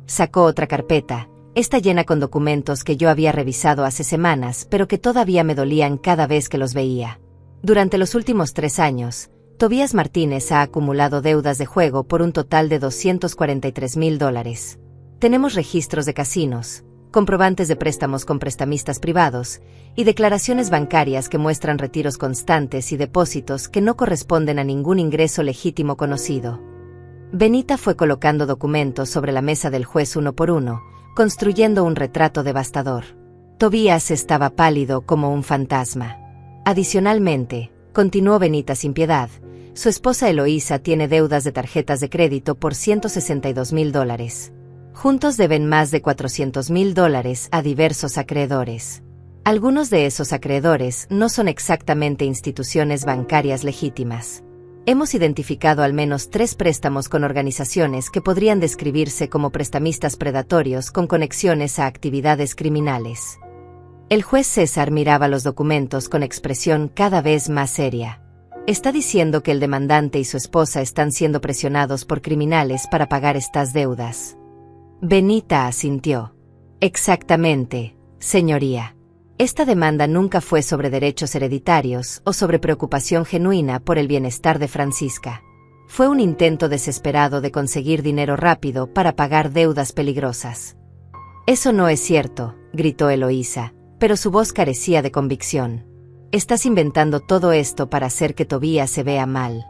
Sacó otra carpeta, esta llena con documentos que yo había revisado hace semanas, pero que todavía me dolían cada vez que los veía. Durante los últimos 3 años, Tobías Martínez ha acumulado deudas de juego por un total de $243,000. Tenemos registros de casinos, comprobantes de préstamos con prestamistas privados y declaraciones bancarias que muestran retiros constantes y depósitos que no corresponden a ningún ingreso legítimo conocido. Benita fue colocando documentos sobre la mesa del juez uno por uno, construyendo un retrato devastador. Tobías estaba pálido como un fantasma. Adicionalmente, continuó Benita sin piedad, su esposa Eloísa tiene deudas de tarjetas de crédito por $162,000. Juntos deben más de $400,000 a diversos acreedores. Algunos de esos acreedores no son exactamente instituciones bancarias legítimas. Hemos identificado al menos 3 préstamos con organizaciones que podrían describirse como prestamistas predatorios con conexiones a actividades criminales. El juez César miraba los documentos con expresión cada vez más seria. Está diciendo que el demandante y su esposa están siendo presionados por criminales para pagar estas deudas. Benita asintió. Exactamente, señoría. Esta demanda nunca fue sobre derechos hereditarios o sobre preocupación genuina por el bienestar de Francisca. Fue un intento desesperado de conseguir dinero rápido para pagar deudas peligrosas. Eso no es cierto, gritó Eloísa, pero su voz carecía de convicción. Estás inventando todo esto para hacer que Tobías se vea mal.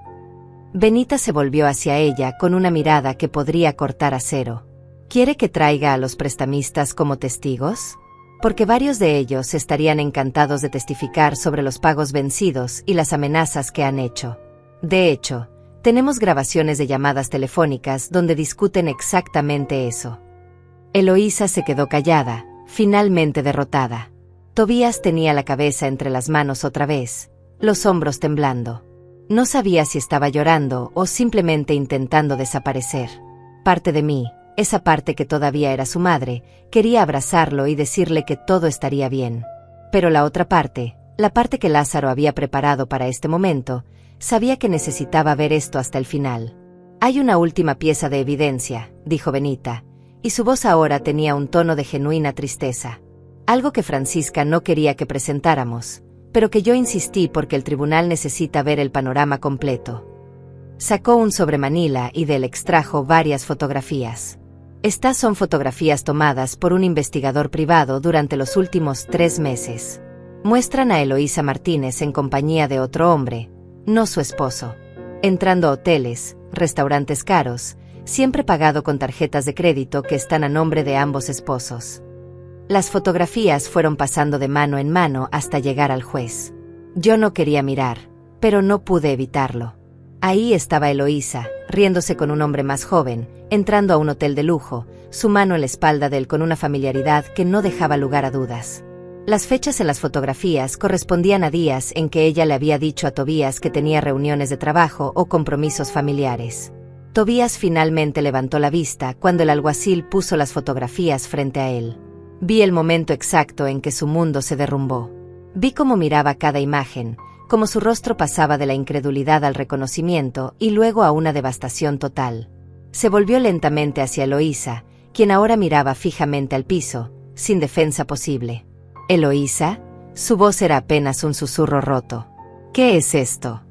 Benita se volvió hacia ella con una mirada que podría cortar acero. ¿Quiere que traiga a los prestamistas como testigos? Porque varios de ellos estarían encantados de testificar sobre los pagos vencidos y las amenazas que han hecho. De hecho, tenemos grabaciones de llamadas telefónicas donde discuten exactamente eso. Eloísa se quedó callada, finalmente derrotada. Tobías tenía la cabeza entre las manos otra vez, los hombros temblando. No sabía si estaba llorando o simplemente intentando desaparecer. Parte de mí, esa parte que todavía era su madre, quería abrazarlo y decirle que todo estaría bien. Pero la otra parte, la parte que Lázaro había preparado para este momento, sabía que necesitaba ver esto hasta el final. Hay una última pieza de evidencia, dijo Benita, y su voz ahora tenía un tono de genuina tristeza. Algo que Francisca no quería que presentáramos, pero que yo insistí porque el tribunal necesita ver el panorama completo. Sacó un sobremanila y de él extrajo varias fotografías. Estas son fotografías tomadas por un investigador privado durante los últimos 3 meses. Muestran a Eloísa Martínez en compañía de otro hombre, no su esposo, entrando a hoteles, restaurantes caros, siempre pagado con tarjetas de crédito que están a nombre de ambos esposos. Las fotografías fueron pasando de mano en mano hasta llegar al juez. Yo no quería mirar, pero no pude evitarlo. Ahí estaba Eloísa, riéndose con un hombre más joven, entrando a un hotel de lujo, su mano en la espalda de él con una familiaridad que no dejaba lugar a dudas. Las fechas en las fotografías correspondían a días en que ella le había dicho a Tobías que tenía reuniones de trabajo o compromisos familiares. Tobías finalmente levantó la vista cuando el alguacil puso las fotografías frente a él. Vi el momento exacto en que su mundo se derrumbó. Vi cómo miraba cada imagen, cómo su rostro pasaba de la incredulidad al reconocimiento y luego a una devastación total. Se volvió lentamente hacia Eloísa, quien ahora miraba fijamente al piso, sin defensa posible. «¿Eloísa?» Su voz era apenas un susurro roto. «¿Qué es esto?»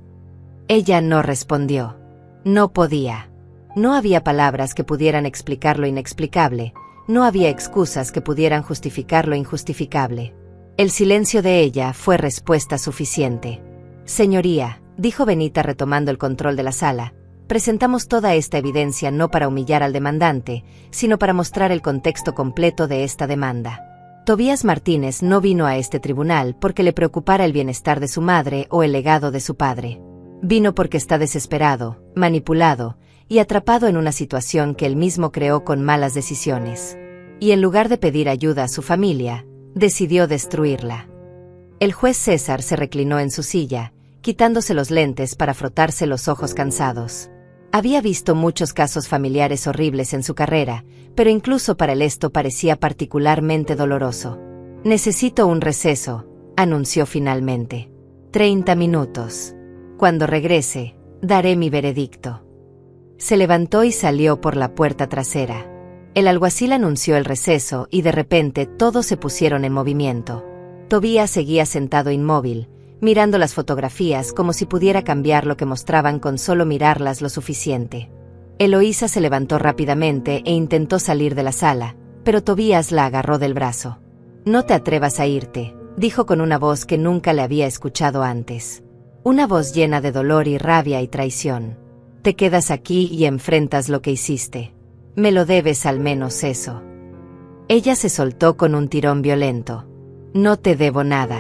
Ella no respondió. No podía. No había palabras que pudieran explicar lo inexplicable, no había excusas que pudieran justificar lo injustificable. El silencio de ella fue respuesta suficiente. «Señoría», dijo Benita retomando el control de la sala, «presentamos toda esta evidencia no para humillar al demandante, sino para mostrar el contexto completo de esta demanda. Tobías Martínez no vino a este tribunal porque le preocupara el bienestar de su madre o el legado de su padre. Vino porque está desesperado, manipulado y atrapado en una situación que él mismo creó con malas decisiones. Y en lugar de pedir ayuda a su familia, decidió destruirla». El juez César se reclinó en su silla, quitándose los lentes para frotarse los ojos cansados. Había visto muchos casos familiares horribles en su carrera, pero incluso para él esto parecía particularmente doloroso. «Necesito un receso», anunció finalmente. 30 minutos. Cuando regrese, daré mi veredicto. Se levantó y salió por la puerta trasera. El alguacil anunció el receso y de repente todos se pusieron en movimiento. Tobías seguía sentado inmóvil, mirando las fotografías como si pudiera cambiar lo que mostraban con solo mirarlas lo suficiente. Eloísa se levantó rápidamente e intentó salir de la sala, pero Tobías la agarró del brazo. «No te atrevas a irte», dijo con una voz que nunca le había escuchado antes. Una voz llena de dolor y rabia y traición. «Te quedas aquí y enfrentas lo que hiciste. Me lo debes al menos eso». Ella se soltó con un tirón violento. «No te debo nada.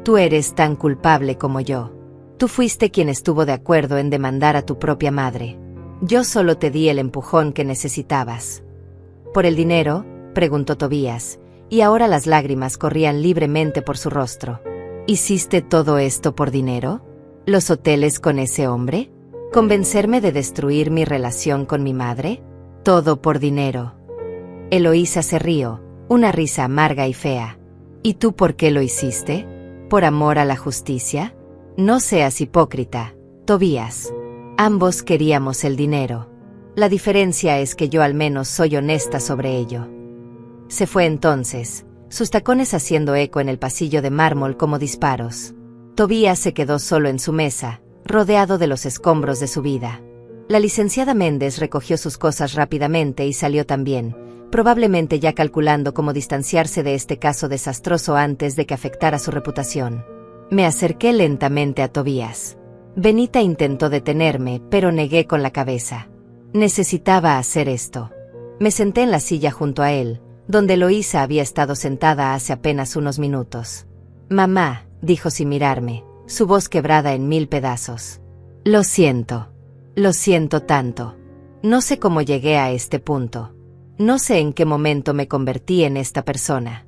Tú eres tan culpable como yo. Tú fuiste quien estuvo de acuerdo en demandar a tu propia madre. Yo solo te di el empujón que necesitabas». «¿Por el dinero?», preguntó Tobías, y ahora las lágrimas corrían libremente por su rostro. «¿Hiciste todo esto por dinero? ¿Los hoteles con ese hombre? ¿Convencerme de destruir mi relación con mi madre? Todo por dinero». Eloísa se rió, una risa amarga y fea. «¿Y tú por qué lo hiciste? ¿Por amor a la justicia? No seas hipócrita, Tobías. Ambos queríamos el dinero. La diferencia es que yo al menos soy honesta sobre ello». Se fue entonces, sus tacones haciendo eco en el pasillo de mármol como disparos. Tobías se quedó solo en su mesa, rodeado de los escombros de su vida. La licenciada Méndez recogió sus cosas rápidamente y salió también, probablemente ya calculando cómo distanciarse de este caso desastroso antes de que afectara su reputación. Me acerqué lentamente a Tobías. Benita intentó detenerme, pero negué con la cabeza. Necesitaba hacer esto. Me senté en la silla junto a él, donde Eloísa había estado sentada hace apenas unos minutos. «Mamá», dijo sin mirarme, su voz quebrada en 1000 pedazos. Lo siento tanto. No sé cómo llegué a este punto. No sé en qué momento me convertí en esta persona».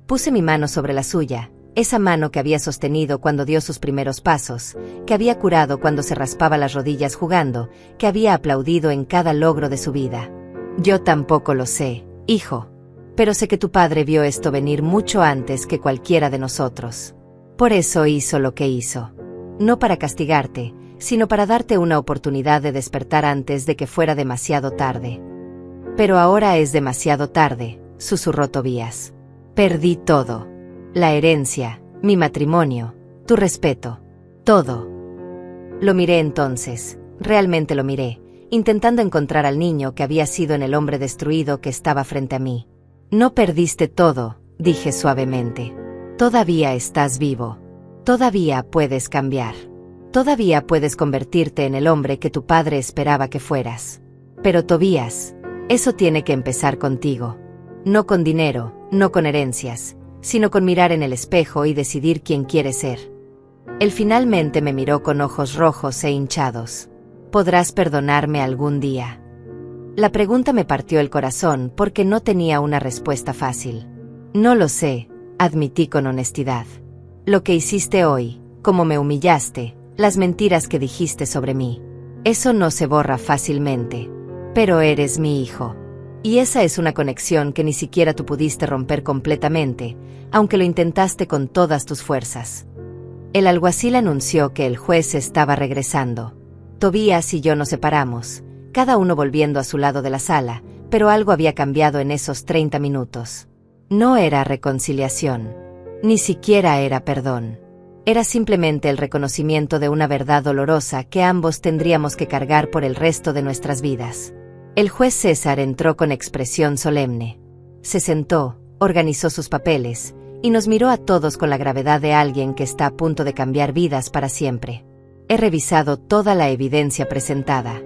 Puse mi mano sobre la suya, esa mano que había sostenido cuando dio sus primeros pasos, que había curado cuando se raspaba las rodillas jugando, que había aplaudido en cada logro de su vida. «Yo tampoco lo sé, hijo. Pero sé que tu padre vio esto venir mucho antes que cualquiera de nosotros. Por eso hizo lo que hizo. No para castigarte, sino para darte una oportunidad de despertar antes de que fuera demasiado tarde». «Pero ahora es demasiado tarde», susurró Tobías. «Perdí todo. La herencia, mi matrimonio, tu respeto. Todo». Lo miré entonces, realmente lo miré, intentando encontrar al niño que había sido en el hombre destruido que estaba frente a mí. «No perdiste todo», dije suavemente. «Todavía estás vivo. Todavía puedes cambiar. Todavía puedes convertirte en el hombre que tu padre esperaba que fueras. Pero Tobías, eso tiene que empezar contigo. No con dinero, no con herencias, sino con mirar en el espejo y decidir quién quieres ser». Él finalmente me miró con ojos rojos e hinchados. «¿Podrás perdonarme algún día?». La pregunta me partió el corazón porque no tenía una respuesta fácil. «No lo sé», admití con honestidad. «Lo que hiciste hoy, cómo me humillaste, las mentiras que dijiste sobre mí. Eso no se borra fácilmente. Pero eres mi hijo. Y esa es una conexión que ni siquiera tú pudiste romper completamente, aunque lo intentaste con todas tus fuerzas». El alguacil anunció que el juez estaba regresando. Tobías y yo nos separamos, cada uno volviendo a su lado de la sala, pero algo había cambiado en esos 30 minutos. No era reconciliación. Ni siquiera era perdón. Era simplemente el reconocimiento de una verdad dolorosa que ambos tendríamos que cargar por el resto de nuestras vidas. El juez César entró con expresión solemne. Se sentó, organizó sus papeles, y nos miró a todos con la gravedad de alguien que está a punto de cambiar vidas para siempre. «He revisado toda la evidencia presentada.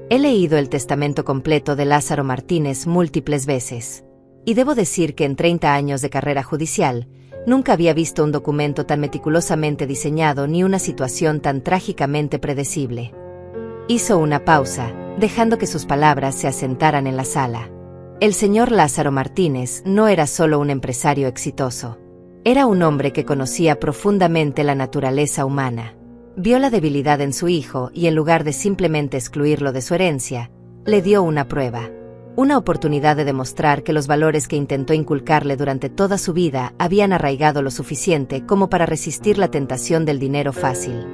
He leído el testamento completo de Lázaro Martínez múltiples veces. Y debo decir que en 30 años de carrera judicial, nunca había visto un documento tan meticulosamente diseñado ni una situación tan trágicamente predecible». Hizo una pausa, dejando que sus palabras se asentaran en la sala. El señor Lázaro Martínez no era solo un empresario exitoso. Era un hombre que conocía profundamente la naturaleza humana. Vio la debilidad en su hijo y en lugar de simplemente excluirlo de su herencia, le dio una prueba. Una oportunidad de demostrar que los valores que intentó inculcarle durante toda su vida habían arraigado lo suficiente como para resistir la tentación del dinero fácil.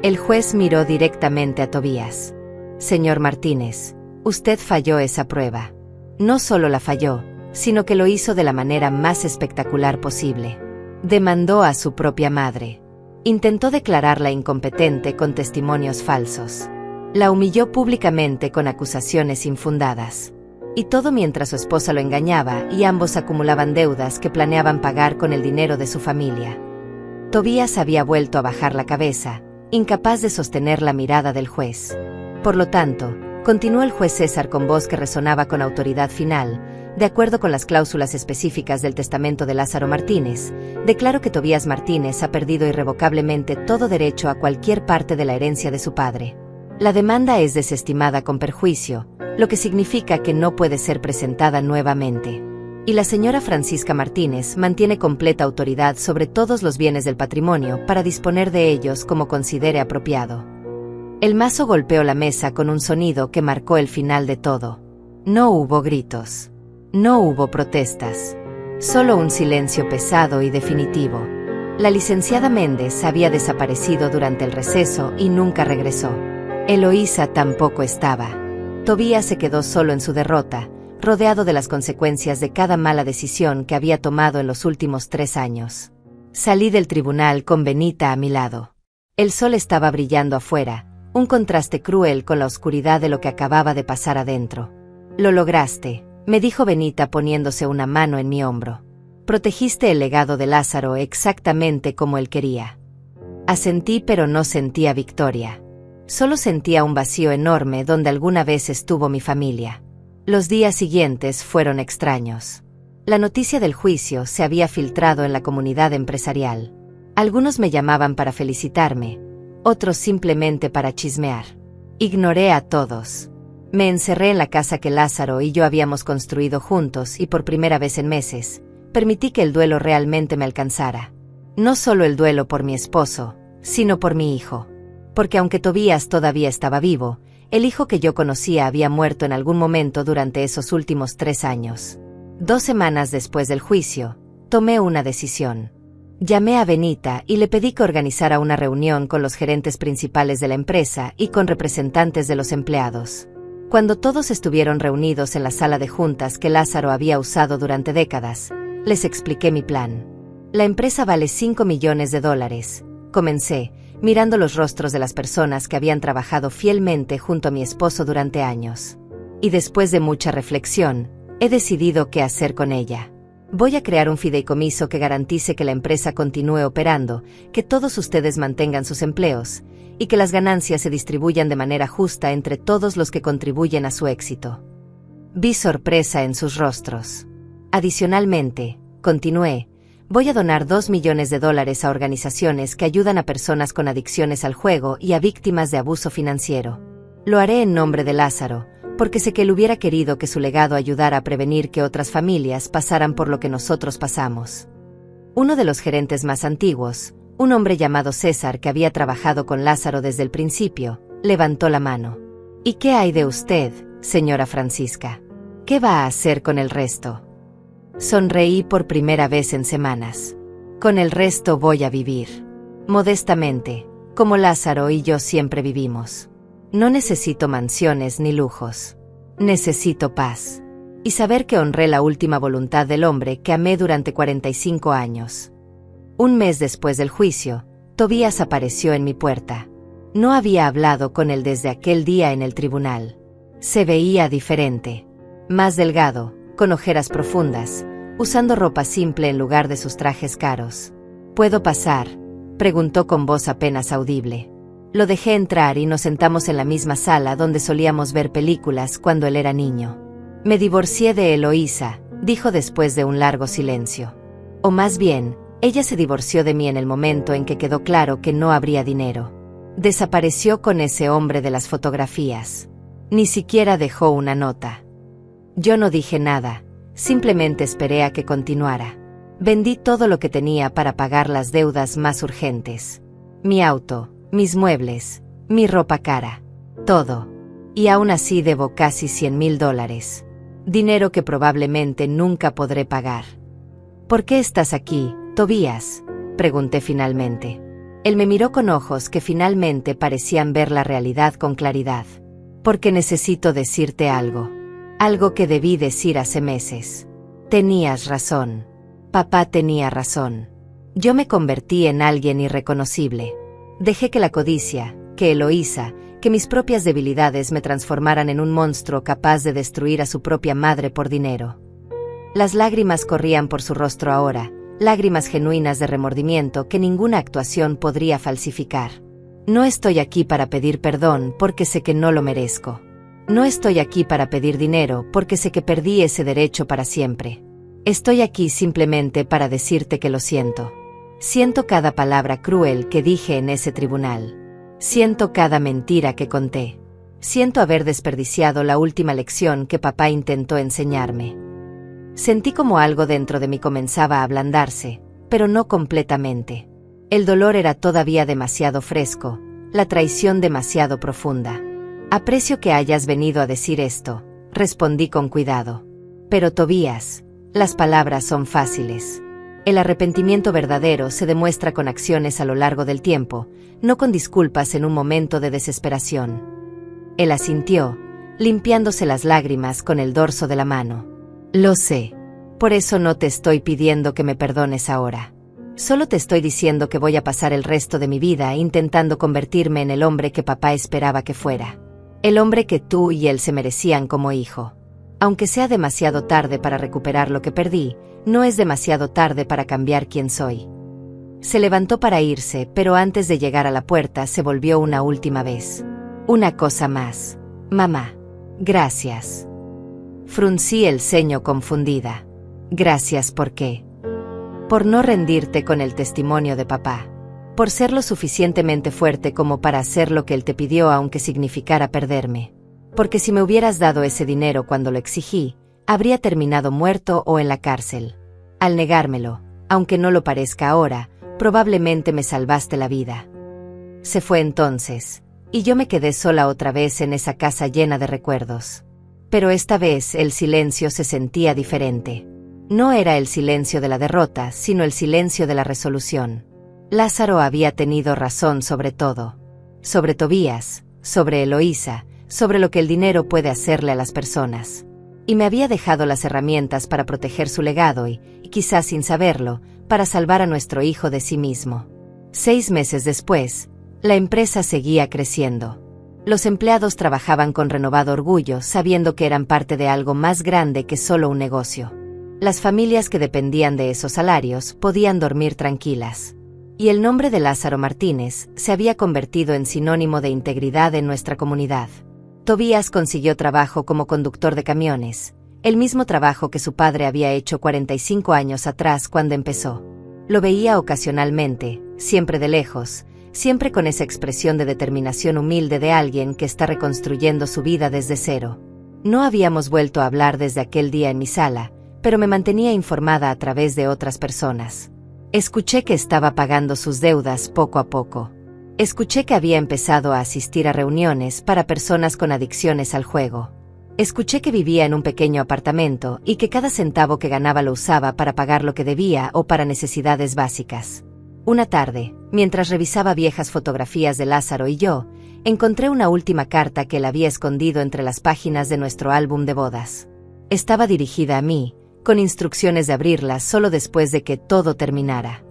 El juez miró directamente a Tobías. «Señor Martínez, usted falló esa prueba. No solo la falló, sino que lo hizo de la manera más espectacular posible. Demandó a su propia madre. Intentó declararla incompetente con testimonios falsos. La humilló públicamente con acusaciones infundadas. Y todo mientras su esposa lo engañaba y ambos acumulaban deudas que planeaban pagar con el dinero de su familia». Tobías había vuelto a bajar la cabeza, incapaz de sostener la mirada del juez. «Por lo tanto», continuó el juez César con voz que resonaba con autoridad final, «de acuerdo con las cláusulas específicas del testamento de Lázaro Martínez, declaro que Tobías Martínez ha perdido irrevocablemente todo derecho a cualquier parte de la herencia de su padre. La demanda es desestimada con perjuicio, lo que significa que no puede ser presentada nuevamente. Y la señora Francisca Martínez mantiene completa autoridad sobre todos los bienes del patrimonio para disponer de ellos como considere apropiado». El mazo golpeó la mesa con un sonido que marcó el final de todo. No hubo gritos. No hubo protestas. Solo un silencio pesado y definitivo. La licenciada Méndez había desaparecido durante el receso y nunca regresó. Eloísa tampoco estaba. Tobías se quedó solo en su derrota, rodeado de las consecuencias de cada mala decisión que había tomado en los últimos 3 años. Salí del tribunal con Benita a mi lado. El sol estaba brillando afuera, un contraste cruel con la oscuridad de lo que acababa de pasar adentro. «Lo lograste», me dijo Benita poniéndose una mano en mi hombro. «Protegiste el legado de Lázaro exactamente como él quería. Asentí, pero no sentía victoria. Solo sentía un vacío enorme donde alguna vez estuvo mi familia. Los días siguientes fueron extraños. La noticia del juicio se había filtrado en la comunidad empresarial. Algunos me llamaban para felicitarme, otros simplemente para chismear. Ignoré a todos. Me encerré en la casa que Lázaro y yo habíamos construido juntos y por primera vez en meses, permití que el duelo realmente me alcanzara. No solo el duelo por mi esposo, sino por mi hijo. Porque aunque Tobías todavía estaba vivo, el hijo que yo conocía había muerto en algún momento durante esos últimos 3 años. 2 semanas después del juicio, tomé una decisión. Llamé a Benita y le pedí que organizara una reunión con los gerentes principales de la empresa y con representantes de los empleados. Cuando todos estuvieron reunidos en la sala de juntas que Lázaro había usado durante décadas, les expliqué mi plan. La empresa vale $5 millones, comencé, mirando los rostros de las personas que habían trabajado fielmente junto a mi esposo durante años. Y después de mucha reflexión, he decidido qué hacer con ella. Voy a crear un fideicomiso que garantice que la empresa continúe operando, que todos ustedes mantengan sus empleos, y que las ganancias se distribuyan de manera justa entre todos los que contribuyen a su éxito. Vi sorpresa en sus rostros. Adicionalmente, continué, voy a donar $2 millones a organizaciones que ayudan a personas con adicciones al juego y a víctimas de abuso financiero. Lo haré en nombre de Lázaro, porque sé que él hubiera querido que su legado ayudara a prevenir que otras familias pasaran por lo que nosotros pasamos. Uno de los gerentes más antiguos, un hombre llamado César que había trabajado con Lázaro desde el principio, levantó la mano. ¿Y qué hay de usted, señora Francisca? ¿Qué va a hacer con el resto? Sonreí por primera vez en semanas. Con el resto voy a vivir. Modestamente, como Lázaro y yo siempre vivimos. No necesito mansiones ni lujos. Necesito paz. Y saber que honré la última voluntad del hombre que amé durante 45 años. Un mes después del juicio, Tobías apareció en mi puerta. No había hablado con él desde aquel día en el tribunal. Se veía diferente. Más delgado, con ojeras profundas, usando ropa simple en lugar de sus trajes caros. ¿Puedo pasar?, preguntó con voz apenas audible. Lo dejé entrar y nos sentamos en la misma sala donde solíamos ver películas cuando él era niño. Me divorcié de Eloísa, dijo después de un largo silencio. O más bien, ella se divorció de mí en el momento en que quedó claro que no habría dinero. Desapareció con ese hombre de las fotografías. Ni siquiera dejó una nota. Yo no dije nada, simplemente esperé a que continuara. Vendí todo lo que tenía para pagar las deudas más urgentes. Mi auto, mis muebles, mi ropa cara. Todo. Y aún así debo casi $100,000. Dinero que probablemente nunca podré pagar. ¿Por qué estás aquí, Tobías?, pregunté finalmente. Él me miró con ojos que finalmente parecían ver la realidad con claridad. Porque necesito decirte algo. Algo que debí decir hace meses. Tenías razón. Papá tenía razón. Yo me convertí en alguien irreconocible. Dejé que la codicia, que Eloísa, que mis propias debilidades me transformaran en un monstruo capaz de destruir a su propia madre por dinero. Las lágrimas corrían por su rostro ahora, lágrimas genuinas de remordimiento que ninguna actuación podría falsificar. No estoy aquí para pedir perdón porque sé que no lo merezco. No estoy aquí para pedir dinero porque sé que perdí ese derecho para siempre. Estoy aquí simplemente para decirte que lo siento. Siento cada palabra cruel que dije en ese tribunal. Siento cada mentira que conté. Siento haber desperdiciado la última lección que papá intentó enseñarme. Sentí como algo dentro de mí comenzaba a ablandarse, pero no completamente. El dolor era todavía demasiado fresco, la traición demasiado profunda. Aprecio que hayas venido a decir esto, respondí con cuidado. Pero Tobías, las palabras son fáciles. El arrepentimiento verdadero se demuestra con acciones a lo largo del tiempo, no con disculpas en un momento de desesperación. Él asintió, limpiándose las lágrimas con el dorso de la mano. Lo sé. Por eso no te estoy pidiendo que me perdones ahora. Solo te estoy diciendo que voy a pasar el resto de mi vida intentando convertirme en el hombre que papá esperaba que fuera. El hombre que tú y él se merecían como hijo. Aunque sea demasiado tarde para recuperar lo que perdí, no es demasiado tarde para cambiar quién soy. Se levantó para irse, pero antes de llegar a la puerta se volvió una última vez. Una cosa más. Mamá. Gracias. Fruncí el ceño confundida. Gracias, ¿por qué? Por no rendirte con el testimonio de papá. Por ser lo suficientemente fuerte como para hacer lo que él te pidió aunque significara perderme. Porque si me hubieras dado ese dinero cuando lo exigí, habría terminado muerto o en la cárcel. Al negármelo, aunque no lo parezca ahora, probablemente me salvaste la vida. Se fue entonces, y yo me quedé sola otra vez en esa casa llena de recuerdos. Pero esta vez el silencio se sentía diferente. No era el silencio de la derrota, sino el silencio de la resolución. Lázaro había tenido razón sobre todo. Sobre Tobías, sobre Eloísa, sobre lo que el dinero puede hacerle a las personas. Y me había dejado las herramientas para proteger su legado y, quizás sin saberlo, para salvar a nuestro hijo de sí mismo. 6 meses después, la empresa seguía creciendo. Los empleados trabajaban con renovado orgullo, sabiendo que eran parte de algo más grande que solo un negocio. Las familias que dependían de esos salarios podían dormir tranquilas. Y el nombre de Lázaro Martínez se había convertido en sinónimo de integridad en nuestra comunidad. Tobías consiguió trabajo como conductor de camiones, el mismo trabajo que su padre había hecho 45 años atrás cuando empezó. Lo veía ocasionalmente, siempre de lejos, siempre con esa expresión de determinación humilde de alguien que está reconstruyendo su vida desde cero. No habíamos vuelto a hablar desde aquel día en mi sala, pero me mantenía informada a través de otras personas. Escuché que estaba pagando sus deudas poco a poco. Escuché que había empezado a asistir a reuniones para personas con adicciones al juego. Escuché que vivía en un pequeño apartamento y que cada centavo que ganaba lo usaba para pagar lo que debía o para necesidades básicas. Una tarde, mientras revisaba viejas fotografías de Lázaro y yo, encontré una última carta que él había escondido entre las páginas de nuestro álbum de bodas. Estaba dirigida a mí, con instrucciones de abrirla solo después de que todo terminara.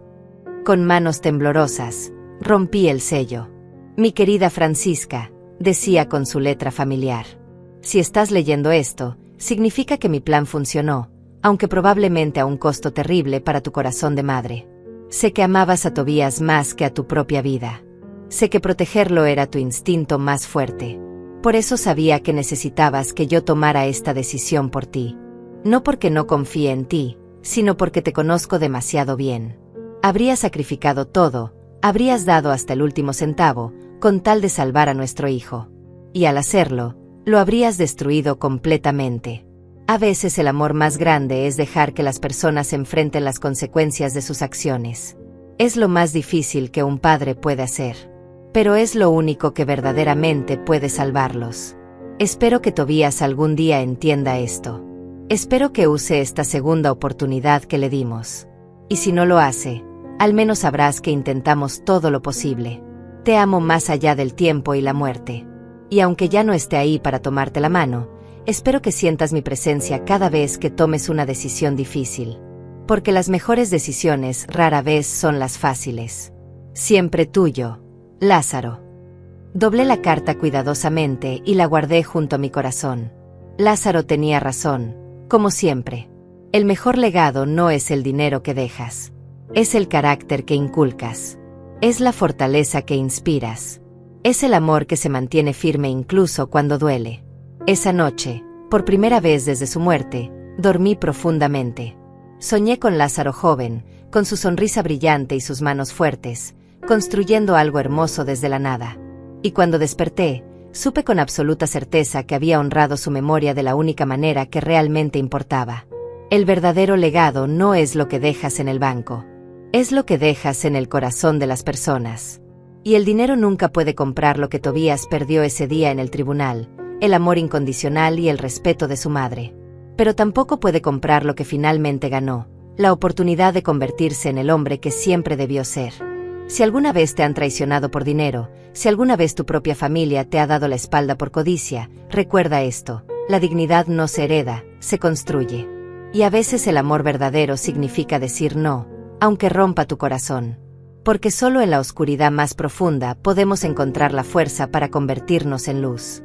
Con manos temblorosas, rompí el sello. Mi querida Francisca, decía con su letra familiar. Si estás leyendo esto, significa que mi plan funcionó, aunque probablemente a un costo terrible para tu corazón de madre. Sé que amabas a Tobías más que a tu propia vida. Sé que protegerlo era tu instinto más fuerte. Por eso sabía que necesitabas que yo tomara esta decisión por ti. No porque no confíe en ti, sino porque te conozco demasiado bien. Habrías sacrificado todo, habrías dado hasta el último centavo, con tal de salvar a nuestro hijo. Y al hacerlo, lo habrías destruido completamente. A veces el amor más grande es dejar que las personas enfrenten las consecuencias de sus acciones. Es lo más difícil que un padre puede hacer. Pero es lo único que verdaderamente puede salvarlos. Espero que Tobías algún día entienda esto. Espero que use esta segunda oportunidad que le dimos. Y si no lo hace, al menos sabrás que intentamos todo lo posible. Te amo más allá del tiempo y la muerte. Y aunque ya no esté ahí para tomarte la mano, espero que sientas mi presencia cada vez que tomes una decisión difícil. Porque las mejores decisiones rara vez son las fáciles. Siempre tuyo, Lázaro. Doblé la carta cuidadosamente y la guardé junto a mi corazón. Lázaro tenía razón. Como siempre, el mejor legado no es el dinero que dejas. Es el carácter que inculcas. Es la fortaleza que inspiras. Es el amor que se mantiene firme incluso cuando duele. Esa noche, por primera vez desde su muerte, dormí profundamente. Soñé con Lázaro joven, con su sonrisa brillante y sus manos fuertes, construyendo algo hermoso desde la nada. Y cuando desperté, supe con absoluta certeza que había honrado su memoria de la única manera que realmente importaba. El verdadero legado no es lo que dejas en el banco. Es lo que dejas en el corazón de las personas. Y el dinero nunca puede comprar lo que Tobías perdió ese día en el tribunal, el amor incondicional y el respeto de su madre. Pero tampoco puede comprar lo que finalmente ganó, la oportunidad de convertirse en el hombre que siempre debió ser. Si alguna vez te han traicionado por dinero, si alguna vez tu propia familia te ha dado la espalda por codicia, recuerda esto: la dignidad no se hereda, se construye. Y a veces el amor verdadero significa decir no, aunque rompa tu corazón. Porque solo en la oscuridad más profunda podemos encontrar la fuerza para convertirnos en luz.